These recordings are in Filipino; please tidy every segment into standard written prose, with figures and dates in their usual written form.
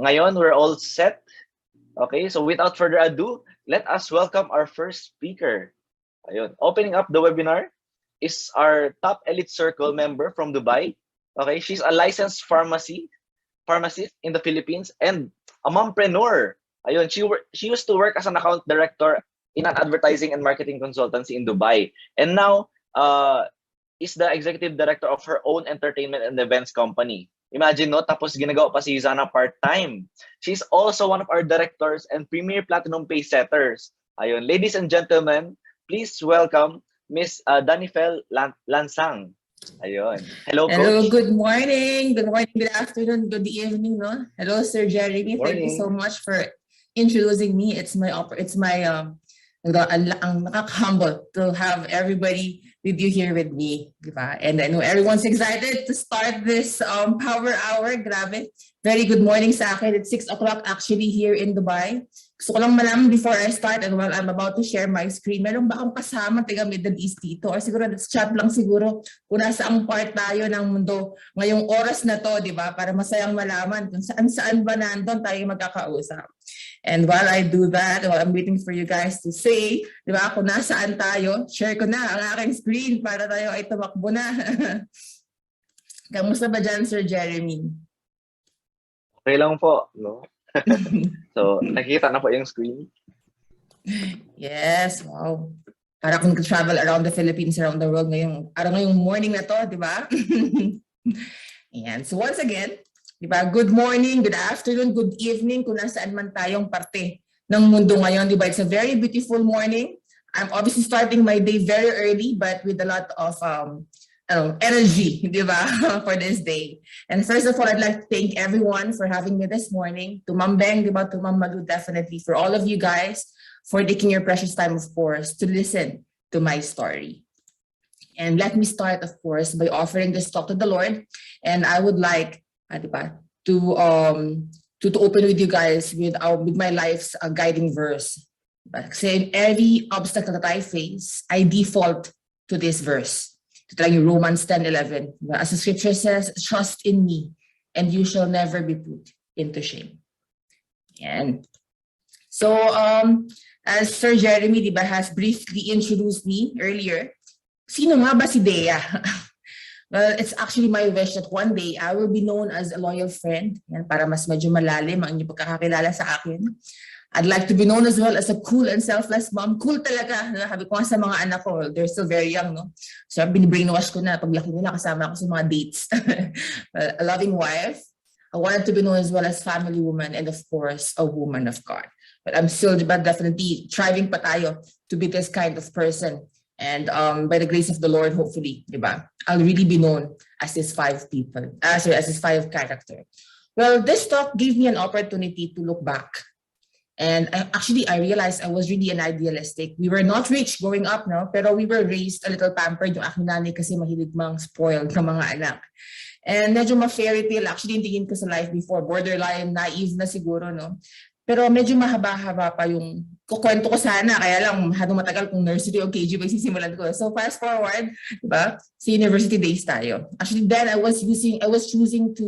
ngayon we're all set. Okay, so without further ado, let us welcome our first speaker. Ayun. Opening up the webinar is our top elite circle member from Dubai. Okay, she's a licensed pharmacist in the Philippines and a mompreneur. Ayun, she used to work as an account director in an advertising and marketing consultancy in Dubai. And now is the executive director of her own entertainment and events company. Imagine, no? Tapos ginagawa pa si Zana part-time. She's also one of our directors and premier platinum pay setters. Ayun, ladies and gentlemen, please welcome Miss Danifel Lansang. Ayun. Hello, Coach. Good morning. Good morning, good afternoon, good evening. No? Hello, Sir Jeremy. Thank you so much for introducing me. It's my ang nakaka-humble to have everybody with you here with me, diba? And I know everyone's excited to start this power hour. Grabe. Very good morning sa akin. It's 6 o'clock actually here in Dubai. Gusto ko lang malaman before I start and while I'm about to share my screen, meron ba akong kasama taga Middle East dito? Or siguro let's chat lang siguro kung nasaang part tayo ng mundo ngayong oras na to, diba? Para masayang malaman kung saan ba nandun tayo magkakausap. And while I do that, while I'm waiting for you guys to say, di ba, kung nasaan tayo, share ko na ang aking screen para tayo ay tumakbo na. Kamusta ba dyan, Sir Jeremy? Okay lang po, no? So, nakikita na po yung screen. Yes, wow. Para kung travel around the Philippines, around the world ngayong morning na to, di ba? And so once again, diba? Good morning, good afternoon, good evening kung nasaan man tayong parte ng mundo ngayon. Diba? It's a very beautiful morning. I'm obviously starting my day very early but with a lot of energy diba? For this day. And first of all, I'd like to thank everyone for having me this morning. To Ma'am Beng, diba? To Ma'am Malu, definitely. For all of you guys for taking your precious time, of course, to listen to my story. And let me start, of course, by offering this talk to the Lord. And I would like diba? To open with you guys with my life's guiding verse. Kasi in every obstacle that I face, I default to this verse. Ito talaga yung Romans 10:11. As the scripture says, trust in me and you shall never be put into shame. And so as Sir Jeremy diba, has briefly introduced me earlier, sino nga ba si Dea? Well, it's actually my wish that one day I will be known as a loyal friend. Yan, para mas medyo malalim ang inyong pagkakakilala sa akin. I'd like to be known as well as a cool and selfless mom. Cool talaga. Sabi ko nga sa mga anak ko, they're still very young, no? So binibrainwash ko na. Paglaki nila, kasama ako sa mga dates. A loving wife. I wanted to be known as well as family woman and of course, a woman of God. But I'm still definitely striving pa tayo to be this kind of person. And by the grace of the Lord, hopefully, diba, I'll really be known as this five character. Well, this talk gave me an opportunity to look back. And I realized I was really an idealistic. We were not rich growing up, no? Pero we were raised a little pampered. Yung aking nanay kasi mahilig mang spoiled ng mga anak. And medyo ma-fairy tale. Actually, yung tingin ko sa life before, borderline, naive na siguro, no? Pero medyo mahaba-haba pa yung kukwento ko sana. Kaya lang, masyadong matagal kung nursery o KG ba sisimulan ko. So fast forward, diba? Sa university days tayo. Actually, then I was choosing to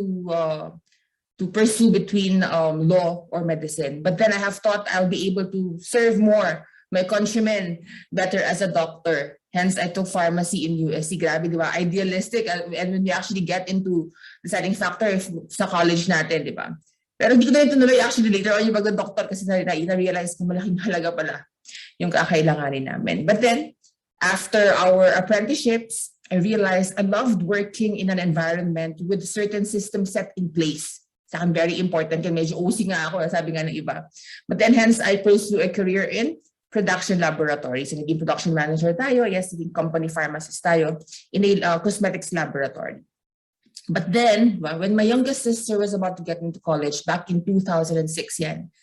pursue between law or medicine. But then I have thought I'll be able to serve more my countrymen better as a doctor. Hence, I took pharmacy in USC. Grabe, di ba? Idealistic. And when we actually get into deciding factor sa college natin, di ba? Pero hindi ko na ito nuloy actually later on yung pag-doctor kasi na-realize ko malaking halaga pala yung kakailanganin namin. But then, after our apprenticeships, I realized I loved working in an environment with certain systems set in place. Sa akin, very important. Kaya medyo OC nga ako, sabi nga ng iba. But then hence, I pursue a career in production laboratories. So, naging production manager tayo. Yes, naging company pharmacist tayo in a cosmetics laboratory. But then, when my youngest sister was about to get into college back in 2006 yan,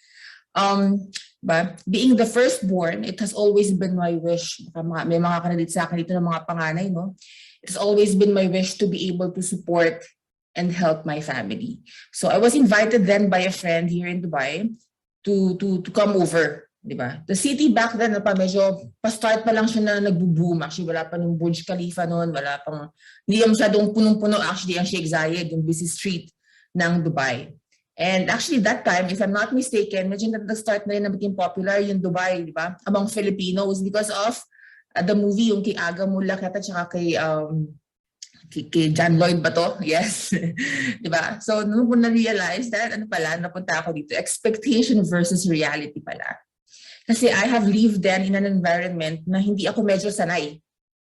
being the firstborn, it has always been my wish. May mga kanadit sa akin dito ng mga panganay, no? It has always been my wish to be able to support and help my family. So I was invited then by a friend here in Dubai to come over. Diba? The city back then, medyo pa-start pa lang siya na nagbo-boom. Actually, wala pa nung Burj Khalifa noon, wala pang, hindi yung masyadong punong-puno actually ang Sheikh Zayed, yung busy street ng Dubai. And actually that time, if I'm not mistaken, medyo nag-start na rin na maging popular yung Dubai, di ba? Among Filipinos because of the movie, yung kay Aga Mulak at saka kay John Lloyd ba to? Yes. Di ba? So, nung ko na-realize that, napunta ako dito, expectation versus reality pala. Kasi I have lived then in an environment na hindi ako medyo sanay.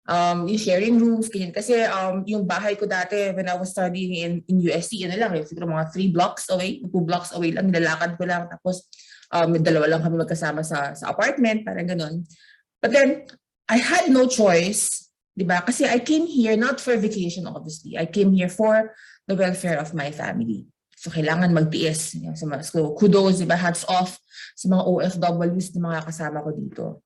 Yung sharing rooms, ganyan. Kasi yung bahay ko dati when I was studying in USC, yun na lang, siguro mga 3 blocks away, 2 blocks away lang, nilalakad ko lang. Tapos, dalawa lang kami magkasama sa apartment, parang ganun. But then, I had no choice, di ba? Kasi I came here not for vacation, obviously. I came here for the welfare of my family. So, kailangan magtiis. So, kudos, di ba? Hats off sa mga OFWs na mga kasama ko dito.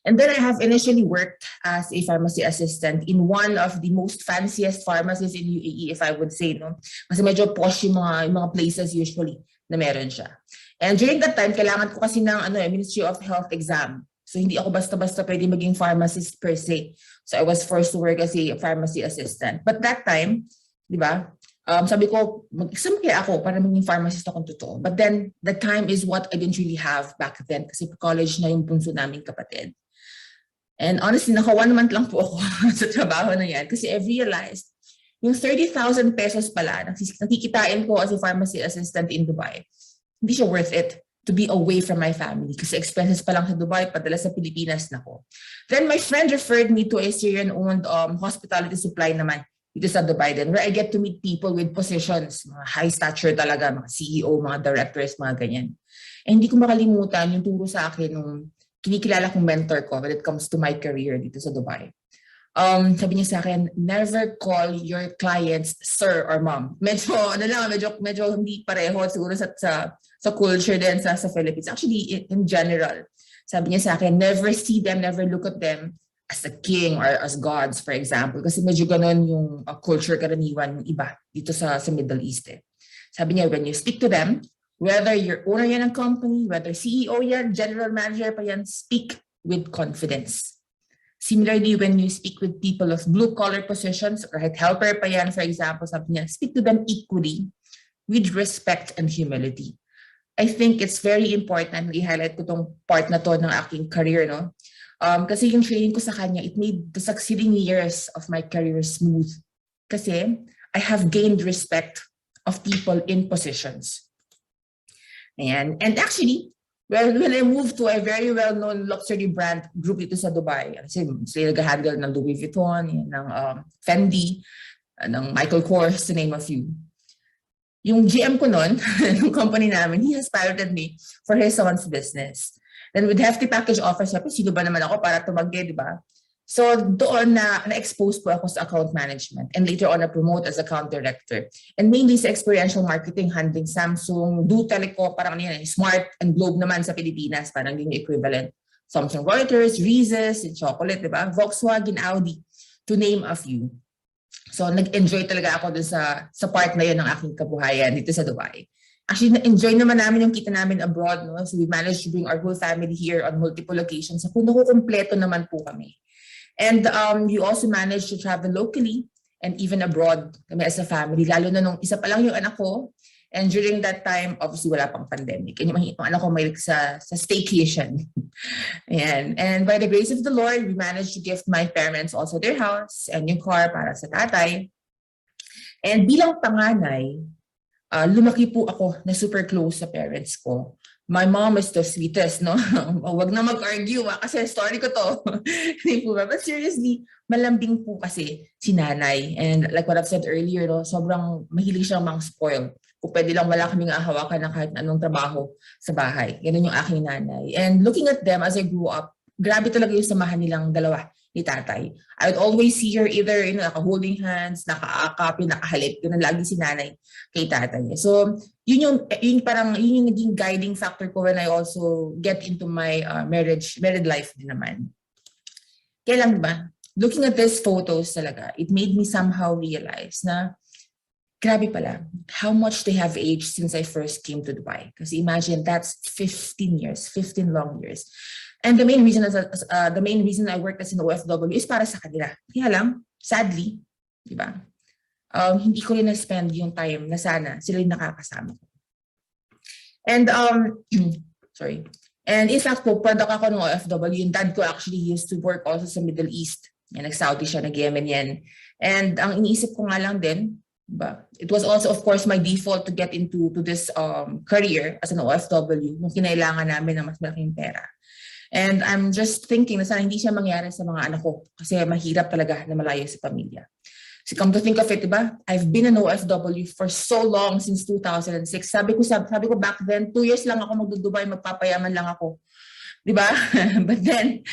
And then I have initially worked as a pharmacy assistant in one of the most fanciest pharmacies in UAE, if I would say, no? Kasi medyo posh yung mga places usually na meron siya. And during that time, kailangan ko kasi ng Ministry of Health exam. So hindi ako basta-basta pwede maging pharmacist per se. So I was forced to work as a pharmacy assistant. But that time, di ba, sabi ko, mag-exam kaya ako para maging pharmacist akong totoo. But then, that time is what I didn't really have back then kasi college na yung punso naming kapatid. And honestly, naka 1 month lang po ako sa trabaho na yan kasi I realized yung 30,000 pesos pala nakikitain ko as a pharmacy assistant in Dubai, hindi siya worth it to be away from my family kasi expenses pa lang sa Dubai, padala sa Pilipinas na ko. Then my friend referred me to a Syrian-owned hospitality supply naman dito sa Dubai din where I get to meet people with positions, mga high stature talaga, mga CEO, mga directors, mga ganyan. And hindi ko makalimutan yung turo sa akin nung kinikilala kong mentor ko when it comes to my career dito sa Dubai. Sabi niya sa akin, never call your clients sir or mom. Medyo hindi pareho siguro sa culture din sa Philippines. Actually, in general, sabi niya sa akin, never see them, never look at them as a king or as gods, for example. Kasi medyo ganun yung culture karaniwan ng iba dito sa Middle East. Sabi niya, when you speak to them, whether you're owner yan ng company, whether CEO yan, general manager pa yan, speak with confidence. Similarly, when you speak with people of blue-collar positions, or helper pa yan, for example, sabi niya, speak to them equally with respect and humility. I think it's very important, i-highlight ko tong part na to ng aking career, no? Kasi yung training ko sa kanya, it made the succeeding years of my career smooth. Kasi I have gained respect of people in positions. And actually, well, when I moved to a very well-known luxury brand group dito sa Dubai, kasi sila nag-handle ng Louis Vuitton, ng Fendi, ng Michael Kors, to name a few. Yung GM ko noon, ng company namin, he has piloted me for his son's business. Then with hefty package offer, sabi, sino ba naman ako para tumagay, di ba? So doon na-expose po ako sa account management and later on na-promote as account director. And mainly sa experiential marketing, handling Samsung, Do Teleco, parang Smart and Globe naman sa Pilipinas, parang yung equivalent. Samsung Reuters, Reese's, Chocolate, di ba? Volkswagen, Audi, to name a few. So nag-enjoy talaga ako dun sa part na yun ng aking kabuhayan dito sa Dubai. Actually, na-enjoy naman namin yung kita namin abroad. No? So we managed to bring our whole family here on multiple occasions. So kung nakukumpleto naman po kami. And you also manage to travel locally and even abroad kami as a family. Lalo na nung isa pa lang yung anak ko. And during that time, obviously wala pang pandemic. And yung anak ko may sa staycation. Ayan. And by the grace of the Lord, we managed to gift my parents also their house and yung car para sa tatay. And bilang panganay, lumaki po ako na super close sa parents ko. My mom is the sweetest, no? Wag na mag-argue, kasi story ko to. But seriously, malambing po kasi si nanay. And like what I've said earlier, no, sobrang mahilig siyang mang spoil. Kung pwede lang wala kaming ahawakan ng kahit anong trabaho sa bahay. Ganun yung aking nanay. And looking at them as I grew up, grabe talaga yung samahan nilang dalawa ni tatay. I would always see her either naka-holding hands, naka-akapin, nakahalip. Ganun lagi si nanay kay tatay. So, yun yung naging guiding factor ko when I also get into my married life din naman. Kaya lang ba, looking at these photos talaga, it made me somehow realize na grabe pala how much they have aged since I first came to Dubai. Kasi imagine, that's 15 long years. And the main reason I worked as an OFW is para sa kanila. Kaya lang, sadly, di ba? Hindi ko rin na-spend yung time na sana sila yung nakakasama ko. And sorry. And in fact po, product ako ng OFW. Yung dad ko actually used to work also sa Middle East. Yan, nag-Saudi siya, nag-Yemen yan. And ang iniisip ko nga lang din, diba? It was also of course my default to get into this career as an OFW nung kinailangan namin ng mas malaking pera. And I'm just thinking na sana hindi siya mangyari sa mga anak ko kasi mahirap talaga na malayo sa pamilya. So come to think of it, diba? I've been an OFW for so long, since 2006. Sabi ko back then, 2 years lang ako magdudubay, magpapayaman lang ako. Diba? But then,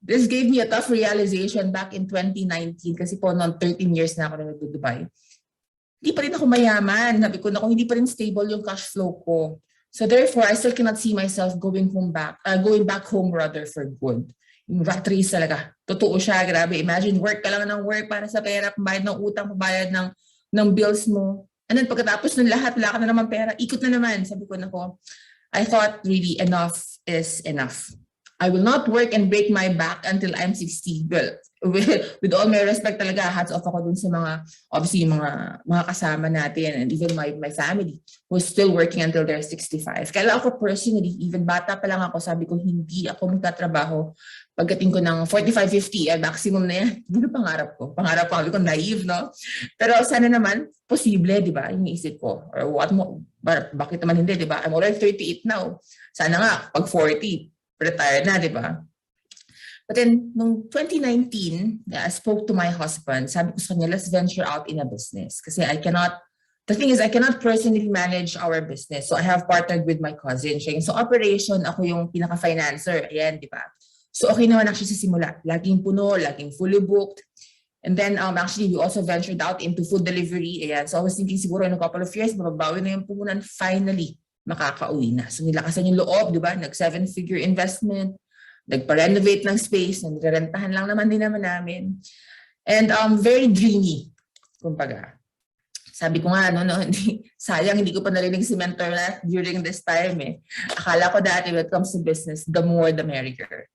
this gave me a tough realization back in 2019 kasi po noon 13 years na ako na nagdudubay. Hindi pa rin ako mayaman. Sabi ko na kung hindi pa rin stable yung cash flow ko. So therefore, I still cannot see myself going back home rather for good. Yung rat race talaga. Totoo siya, grabe. Imagine work ka lang ng work para sa pera, pambayad ng utang, pambayad ng bills mo. And then pagkatapos ng lahat, wala ka na naman pera, ikot na naman. Sabi ko na ko, I thought really enough is enough. I will not work and break my back until I'm 60. Well, with all my respect talaga, hats off ako dun sa mga, obviously, mga kasama natin and even my family who's still working until they're 65. Kaya ako personally, even bata pa lang ako, sabi ko, hindi ako magtatrabaho pagdating ko ng 45, 50, maximum na yan. Hindi na pangarap ko. Pangarap ko, sabi ko, naive, no? Pero sana naman, posible, di ba? Yung isip ko. Or what mo, bakit naman hindi, di ba? I'm already 38 now. Sana nga, pag 40, retired na, di ba? But then, noong 2019, I spoke to my husband. Sabi ko sa kanya, let's venture out in a business. Kasi the thing is, I cannot personally manage our business. So I have partnered with my cousin. So operation, ako yung pinaka-financer. Ayan, di ba? So okay naman actually sa simula. Laging puno, laging fully booked. And then actually, we also ventured out into food delivery. Ayan. So I was thinking siguro in a couple of years, mababawi na yung puhunan. Finally, makakauwi na. So nilakasan yung loob, di ba? Nag-7-figure investment, nagpa-renovate ng space, nagre-rentahan lang naman din naman namin. And very dreamy, kumbaga. Sabi ko nga, sayang hindi ko pa narinig si mentor na during this time eh. Akala ko dati when it comes to business, the more the merrier.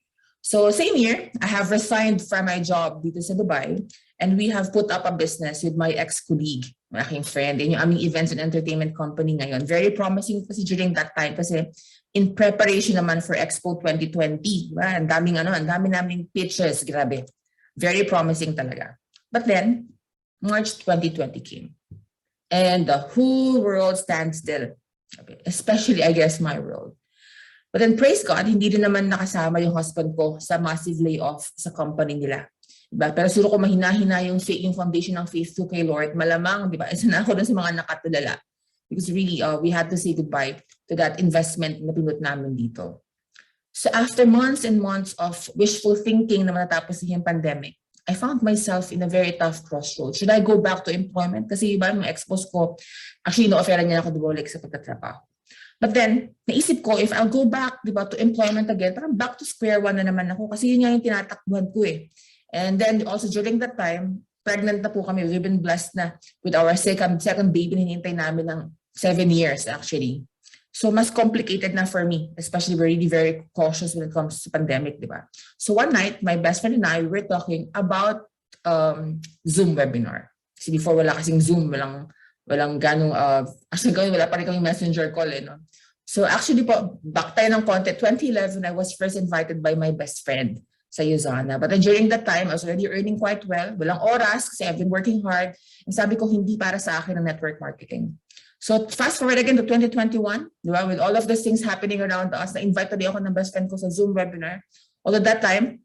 So same year, I have resigned from my job dito sa Dubai and we have put up a business with my ex-colleague, my aking friend, and yung aming events and entertainment company ngayon. Very promising kasi during that time kasi in preparation naman for Expo 2020. Diba? Ang dami naming pitches, grabe. Very promising talaga. But then, March 2020 came and the whole world stands still. Okay. Especially, I guess, my world. But then, praise God, hindi rin naman nakasama yung husband ko sa massive layoff sa company nila. Diba? Pero siguro ko mahina-hina yung foundation ng faith to kay Lord. Malamang, diba? Isa na ako dun sa mga nakatulala. Because really, we had to say goodbye to that investment na pinut namin dito. So after months and months of wishful thinking na matatapos yung pandemic, I found myself in a very tough crossroads. Should I go back to employment? Kasi iba, yung ex-boss ko, actually, no-offeran niya ako bumalik sa pagtatrabaho. But then, naisip ko, if I'll go back, diba, to employment again, parang back to square one na naman ako kasi yun nga yung tinatakbuhan ko eh. And then also during that time, pregnant na po kami. We've been blessed na with our second baby na hinihintay namin ng 7 years actually. So mas complicated na for me, especially we're really very cautious when it comes to pandemic, diba? So one night, my best friend and I were talking about Zoom webinar. Kasi before wala kasing Zoom, walang ganong, actually wala pa rin kami messenger call eh, no? So actually po, back tayo ng konti, 2011, I was first invited by my best friend sa Yuzana. But then during that time, I was already earning quite well. Walang oras kasi I've been working hard. And sabi ko, hindi para sa akin ang network marketing. So fast forward again to 2021, diba? With all of these things happening around us, na-invite tuloy ako ng best friend ko sa Zoom webinar. Although that time,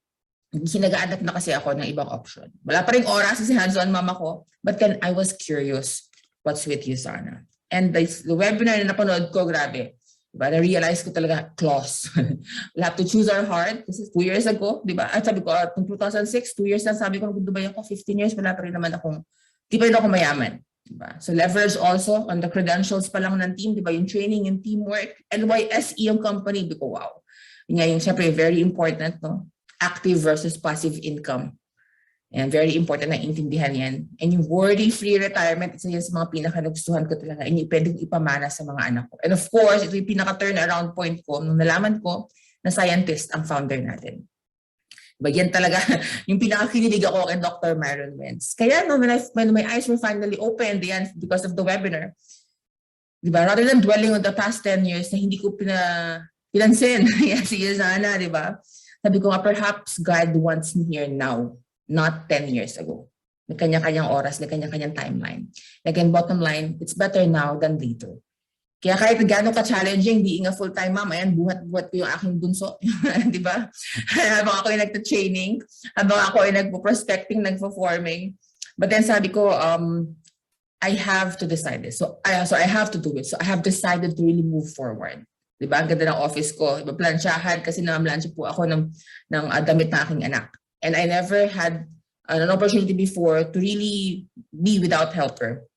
nag-aanak na kasi ako ng ibang option. Wala pa rin oras kasi hands-on mama ko. But then I was curious. What's with Yuzana? And the webinar na napanood ko, grabe. Diba? Na-realize ko talaga, clause. We'll have to choose our heart. Kasi 2 years ago, diba? At sabi ko, 2006, 2 years lang, sabi ko, nag-Dubai ako, 15 years, wala pa rin naman akong, di pa rin ako mayaman. Diba? So leverage also on the credentials pa lang ng team, diba? Yung training, yung teamwork, NYSE yung company, di ko, wow. Yun nga yung, syempre, very important, no? Active versus passive income. And very important na intindihan yan. And yung worry-free retirement, isa yan sa mga pinaka-nagustuhan ko talaga. And yung pwedeng ipamana sa mga anak ko. And of course, ito yung pinaka-turnaround point ko nung nalaman ko na scientist ang founder natin. Diba, yan talaga yung pinaka-kinilig ako kay Dr. Myron Wentz. Kaya no, when my eyes were finally opened yan because of the webinar, Diba? Rather than dwelling on the past 10 years na hindi ko pinansin. Yan si Yuzana, diba? Sabi ko nga, perhaps God wants me here now, not 10 years ago. May kanya-kanyang oras, may kanya-kanyang timeline. Again, bottom line, it's better now than later. Kaya kahit gano'n ka-challenging, being a full-time mom, ayan, buhat-buhat ko yung aking bunso. Diba? Habang ako yung nagta-training, habang ako yung nagpo-prospecting, nagpo-forming. But then sabi ko, I have to decide this. So I have to do it. So I have decided to really move forward. Diba? Ang ganda ng office ko. Diba? Plansyahan kasi namamlansya po ako ng damit ng aking anak. And I never had an opportunity before to really be without helper.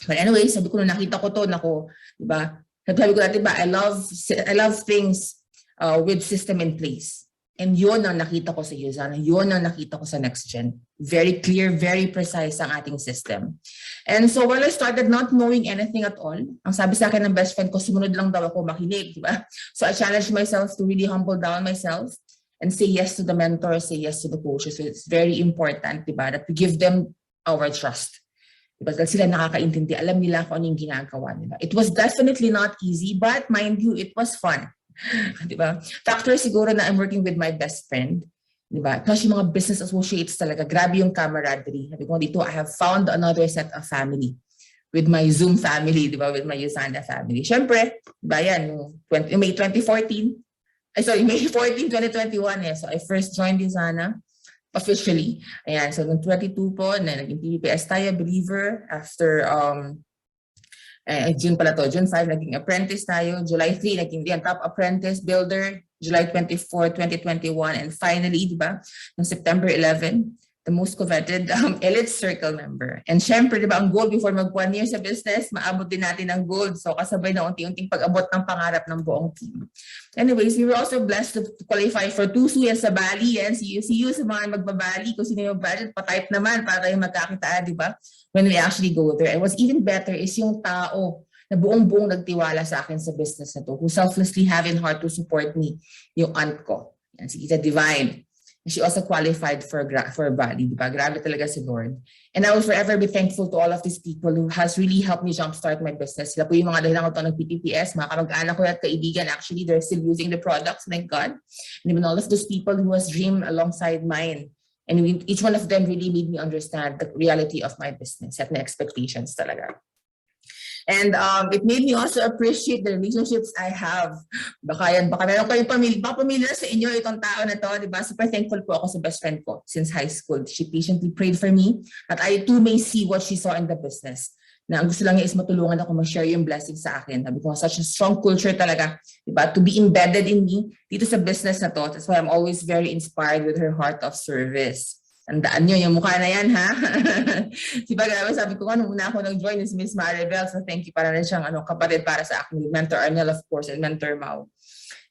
But anyway, sabi ko, nakita ko to, nako, diba? Sabi ko dati ba, I love things with system in place. And yun ang nakita ko sa Yuzana, yun ang nakita ko sa NXGN. Very clear, very precise ang ating system. And so while I started not knowing anything at all, ang sabi sa akin ng best friend ko, sumunod lang daw ako makinig, diba? So I challenged myself to really humble down myself and say yes to the mentors, say yes to the coaches. So it's very important, diba, that we give them our trust. Diba? Dahil sila nakakaintindi, alam nila kung ano yung ginagawa nila. It was definitely not easy, but mind you, it was fun. Diba? Factor siguro na I'm working with my best friend. Diba? Plus yung mga business associates talaga, grabe yung camaraderie. Sabi ko dito, I have found another set of family with my Zoom family, diba? With my Yuzana family. Siyempre, diba yan, May 2014, May 14, 2021 eh. So I first joined Yuzana officially. Ayan, so noong 22 po, na naging PPS tayo, believer. After, June pala to, June 5, naging apprentice tayo. July 3, naging top apprentice, builder. July 24, 2021. And finally, di ba, noong September 11, the most coveted elite circle member. And syempre, di ba, ang goal before mag 1 year sa business, maabot din natin ang gold. So kasabay na unti-unting pag-abot ng pangarap ng buong team. Anyways, we were also blessed to qualify for 2 suyas sa Bali. And see you sa mga magbabali. Kung sino yung budget, pa-type naman para tayo magkakitaan, di ba? When we actually go there. And what's even better is yung tao na buong-buong nagtiwala sa akin sa business na to, who selflessly have in heart to support me, yung aunt ko. Yan, si Kita Divine. She also qualified for Bali, diba? Grabe talaga si Lord. And I will forever be thankful to all of these people who has really helped me jumpstart my business. Sila po yung mga dahilan ko ito ng PPPS, mga kamag-anak ko at kaibigan. Actually, they're still using the products, thank God. And even all of those people who has dreamed alongside mine. And each one of them really made me understand the reality of my business at my expectations talaga. And it made me also appreciate the relationships I have. Baka meron kayong pamilya sa inyo itong tao na to, di ba? Super thankful po ako sa best friend ko since high school. She patiently prayed for me that I too may see what she saw in the business. Na ang gusto lang niya is matulungan ako ma-share yung blessing sa akin. Sabi ko, such a strong culture talaga, di ba? To be embedded in me dito sa business na to. That's why I'm always very inspired with her heart of service. Tandaan nyo, yung mukha na yan, ha? Diba, sabi ko, nung una ako nag-join is Miss Maribel, so thank you, para rin siyang kapatid para sa akin, Mentor Arnel, of course, and Mentor Mau.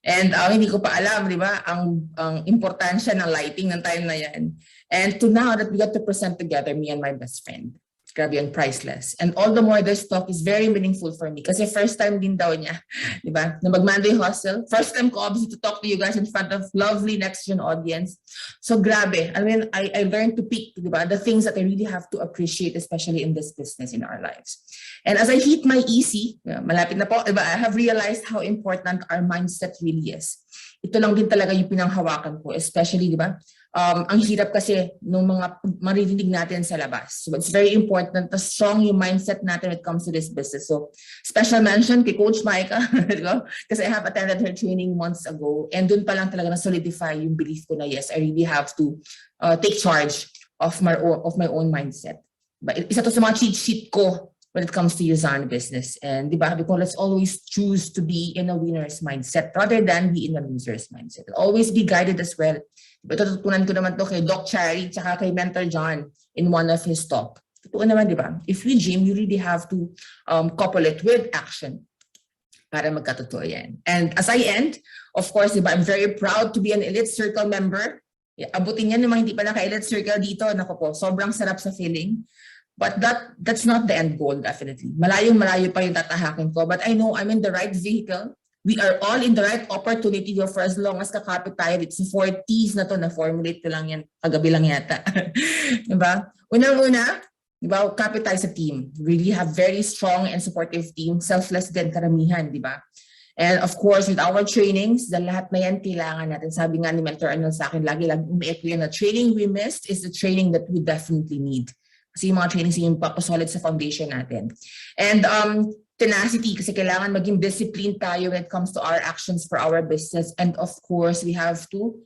And hindi ko pa alam, di ba, ang importansya ng lighting ng time na yan. And to now that we got to present together, me and my best friend. Grabe yun, priceless. And all the more this talk is very meaningful for me kasi first time din daw niya, di ba? Na mag-Monday Hustle. First time ko obviously to talk to you guys in front of lovely NXGN audience. So grabe. I mean, I learned to pick, di ba, the things that I really have to appreciate, especially in this business in our lives. And as I hit my EC, malapit na po, di ba, I have realized how important our mindset really is. Ito lang din talaga yung pinanghawakan ko, especially, di ba? Ang hirap kasi nung mga maririnig natin sa labas. So it's very important na strong yung mindset natin when it comes to this business. So special mention kay Coach Micah, kasi I have attended her training months ago and dun pa lang talaga na-solidify yung belief ko na yes, I really have to take charge of my own mindset. But isa to sa mga cheat sheet ko when it comes to Yuzana business. And di ba, because let's always choose to be in a winner's mindset rather than be in a loser's mindset. Always be guided as well. Ito tutunan ko naman to kay Doc Cherry tsaka kay Mentor John in one of his talk. Totoo naman, di ba? If we dream, you really have to couple it with action para magkatotoo yan. And as I end, of course, di ba, I'm very proud to be an Elite Circle member. Abutin yan yung mga hindi pa naka-Elite Circle dito. Naku po, sobrang sarap sa feeling. But that's not the end goal, definitely. Malayong-malayo pa yung tatahakin ko. But I know I'm in the right vehicle. We are all in the right opportunity for as long as kakapit tayo. It's 4 T's na to, na-formulate ko lang yan. Kagabi lang yata. Diba? Unang-una, Di ba? Kapit tayo sa team. Really have very strong and supportive team. Selfless din karamihan, di ba? And of course, with our trainings, lahat na yan kailangan natin. Sabi nga ni Mentor Arnold sa akin, lagi umiikli na training we missed is the training that we definitely need. Kasi yung mga trainings yung papasolid sa foundation natin. And tenacity, kasi kailangan maging disciplined tayo when it comes to our actions for our business. And of course, we have to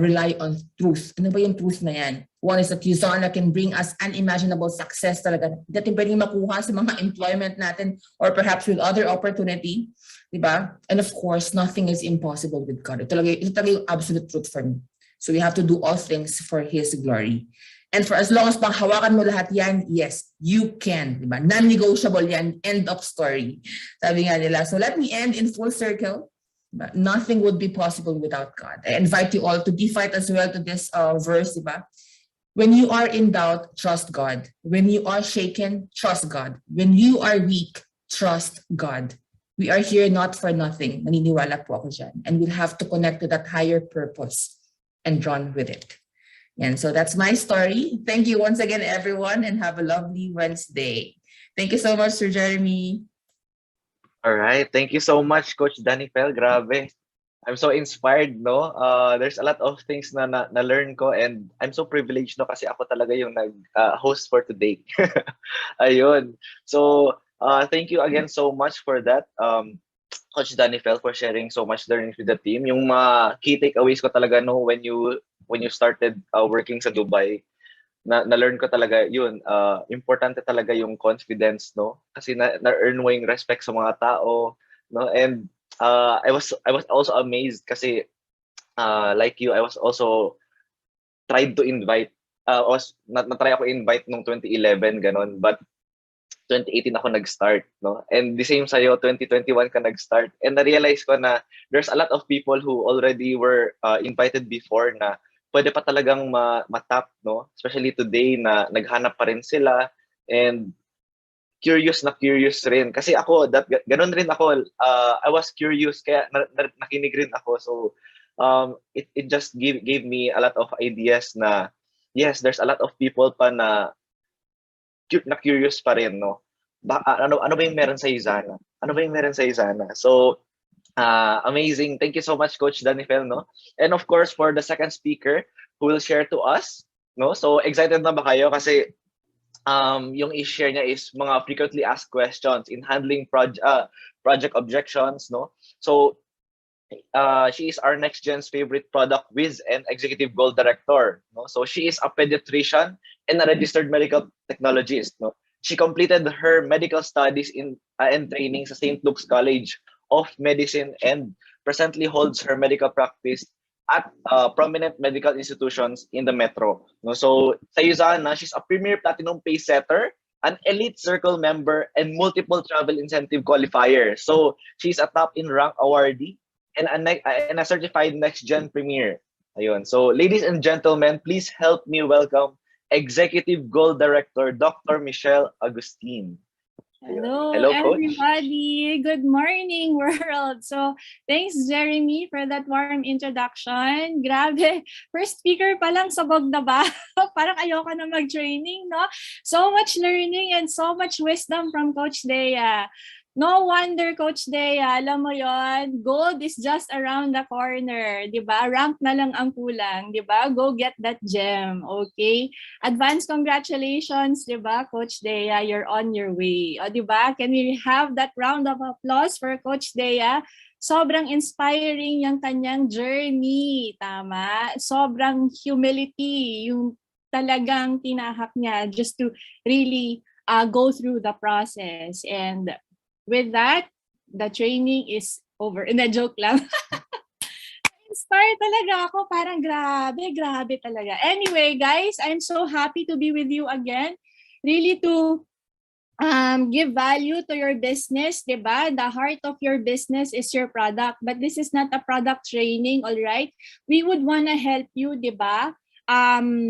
rely on truth. Ano ba yung truth na yan? One is that Yuzana can bring us unimaginable success talaga. Dating pwedeng makuha sa mga employment natin or perhaps with other opportunity. Diba? And of course, nothing is impossible with God. Ito talaga yung absolute truth for me. So we have to do all things for His glory. And for as long as panghawakan mo lahat yan, yes, you can. Diba? Non-negotiable yan. End of story. Sabi nga nila. So let me end in full circle. Diba? Nothing would be possible without God. I invite you all to be fight as well to this verse. Diba? When you are in doubt, trust God. When you are shaken, trust God. When you are weak, trust God. We are here not for nothing. Maniniwala po ako dyan. And we'll have to connect to that higher purpose and run with it. And so that's my story. Thank you once again, everyone, and have a lovely Wednesday. Thank you so much, Sir Jeremy. All right. Thank you so much, Coach Danifel. Grabe. I'm so inspired, no? There's a lot of things na learn ko, and I'm so privileged, no? Kasi ako talaga yung host for today. Ayun. So, thank you again so much for that, Coach Danifel, for sharing so much learnings with the team. Yung mga key takeaways ko talaga, no, when you started working sa Dubai, na-learn ko talaga yun. Importante talaga yung confidence, no? Kasi na-earn mo yung respect sa mga tao, no? And I was also amazed kasi like you, I was also tried to invite. Na-try ako invite nung 2011 ganon, but 2018 ako nag-start, no? And the same sa'yo, 2021 ka nag-start. And na-realize ko na there's a lot of people who already were invited before na pwede pa talagang matap, no? Especially today na naghanap pa rin sila and curious rin. Kasi ako, ganun rin ako. I was curious, kaya nakinig rin ako. So, it just gave me a lot of ideas na, yes, there's a lot of people pa na curious pa rin, no? Ano ba yung meron sa Izana? Ano ba yung meron sa Izana? So, amazing. Thank you so much, Coach Danifel, no? And of course, for the second speaker who will share to us, no? So, excited na ba kayo? Kasi yung i-share niya is mga frequently asked questions in handling project objections, no? So, she is our NXGN's favorite product whiz and executive goal director, no? So, she is a pediatrician and a registered medical technologist, no? She completed her medical studies and training sa St. Luke's College of Medicine and presently holds her medical practice at prominent medical institutions in the metro. No? So sa Yuzana, she's a premier platinum pay setter, an elite circle member, and multiple travel incentive qualifier. So she's a top in rank awardee and a certified next gen premier. Ayun. So ladies and gentlemen, please help me welcome Executive Goal Director Dr. Michelle Agustin. Hello, Coach. everybody. Good morning, world. So, thanks, Jeremy, for that warm introduction. Grabe, first speaker pa lang, sabog na ba? Parang ayoko na mag-training, no? So much learning and so much wisdom from Coach Dea. No wonder, Coach Dea, alam mo yon, gold is just around the corner, di ba? Rank na lang ang kulang, di ba? Go get that gem, okay? Advance congratulations, di ba, Coach Dea? You're on your way. O, di ba? Can we have that round of applause for Coach Dea? Sobrang inspiring yung kanyang journey, tama? Sobrang humility, yung talagang tinahak niya just to really go through the process. And with that, the training is over. Na joke lang. Inspired talaga ako. Parang grabe talaga. Anyway, guys, I'm so happy to be with you again. Really to give value to your business, diba? The heart of your business is your product. But this is not a product training, all right? We would want to help you, diba?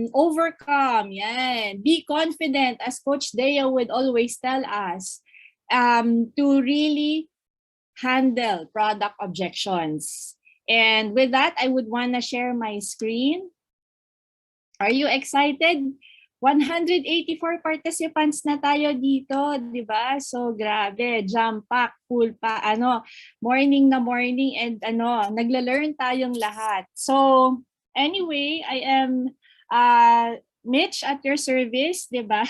Overcome, yan. Be confident, as Coach Dea would always tell us. To really handle product objections. And with that, I would want to share my screen. Are you excited? 184 participants na tayo dito, di ba? So grabe, jam pack, full pa, morning na morning and nagla-learn tayong lahat. So anyway, I am Mitch at your service, di ba?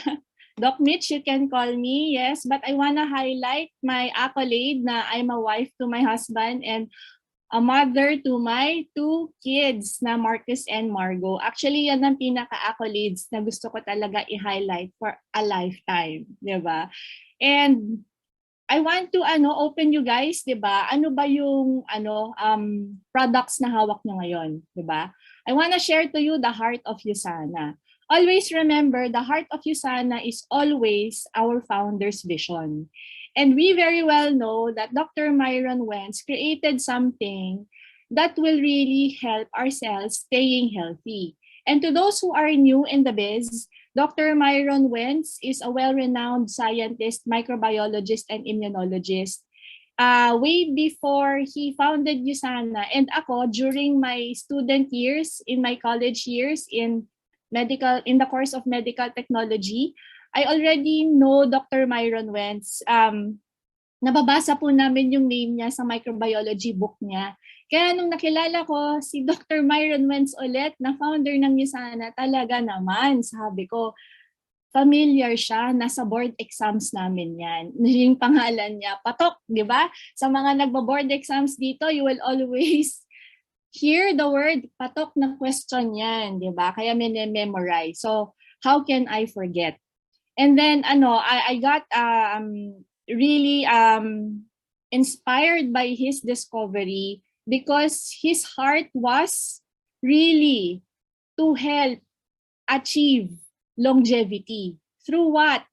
Doc Mitch, you can call me, yes. But I wanna highlight my accolade na I'm a wife to my husband and a mother to my 2 kids na Marcus and Margo. Actually, yan ang pinaka-accolades na gusto ko talaga i-highlight for a lifetime, di ba? And I want to open you guys, 'di ba? Ano ba yung products na hawak nyo ngayon, 'di ba? I want to share to you the heart of USANA. Always remember, the heart of USANA is always our founder's vision. And we very well know that Dr. Myron Wentz created something that will really help ourselves staying healthy. And to those who are new in the biz, Dr. Myron Wentz is a well-renowned scientist, microbiologist, and immunologist. Way before he founded USANA, and ako, during my student years, in my college years, in the course of medical technology, I already know Dr. Myron Wentz. Nababasa po namin yung name niya sa microbiology book niya. Kaya nung nakilala ko si Dr. Myron Wentz ulit, na founder ng USANA, talaga naman, sabi ko, familiar siya, nasa board exams namin yan. Yung pangalan niya, Patok, di ba? Sa mga nagbo-board exams dito, you will always hear the word patok na question yan, di ba? Kaya memorize. So, how can I forget? And then, I got really inspired by his discovery because his heart was really to help achieve longevity. Through what?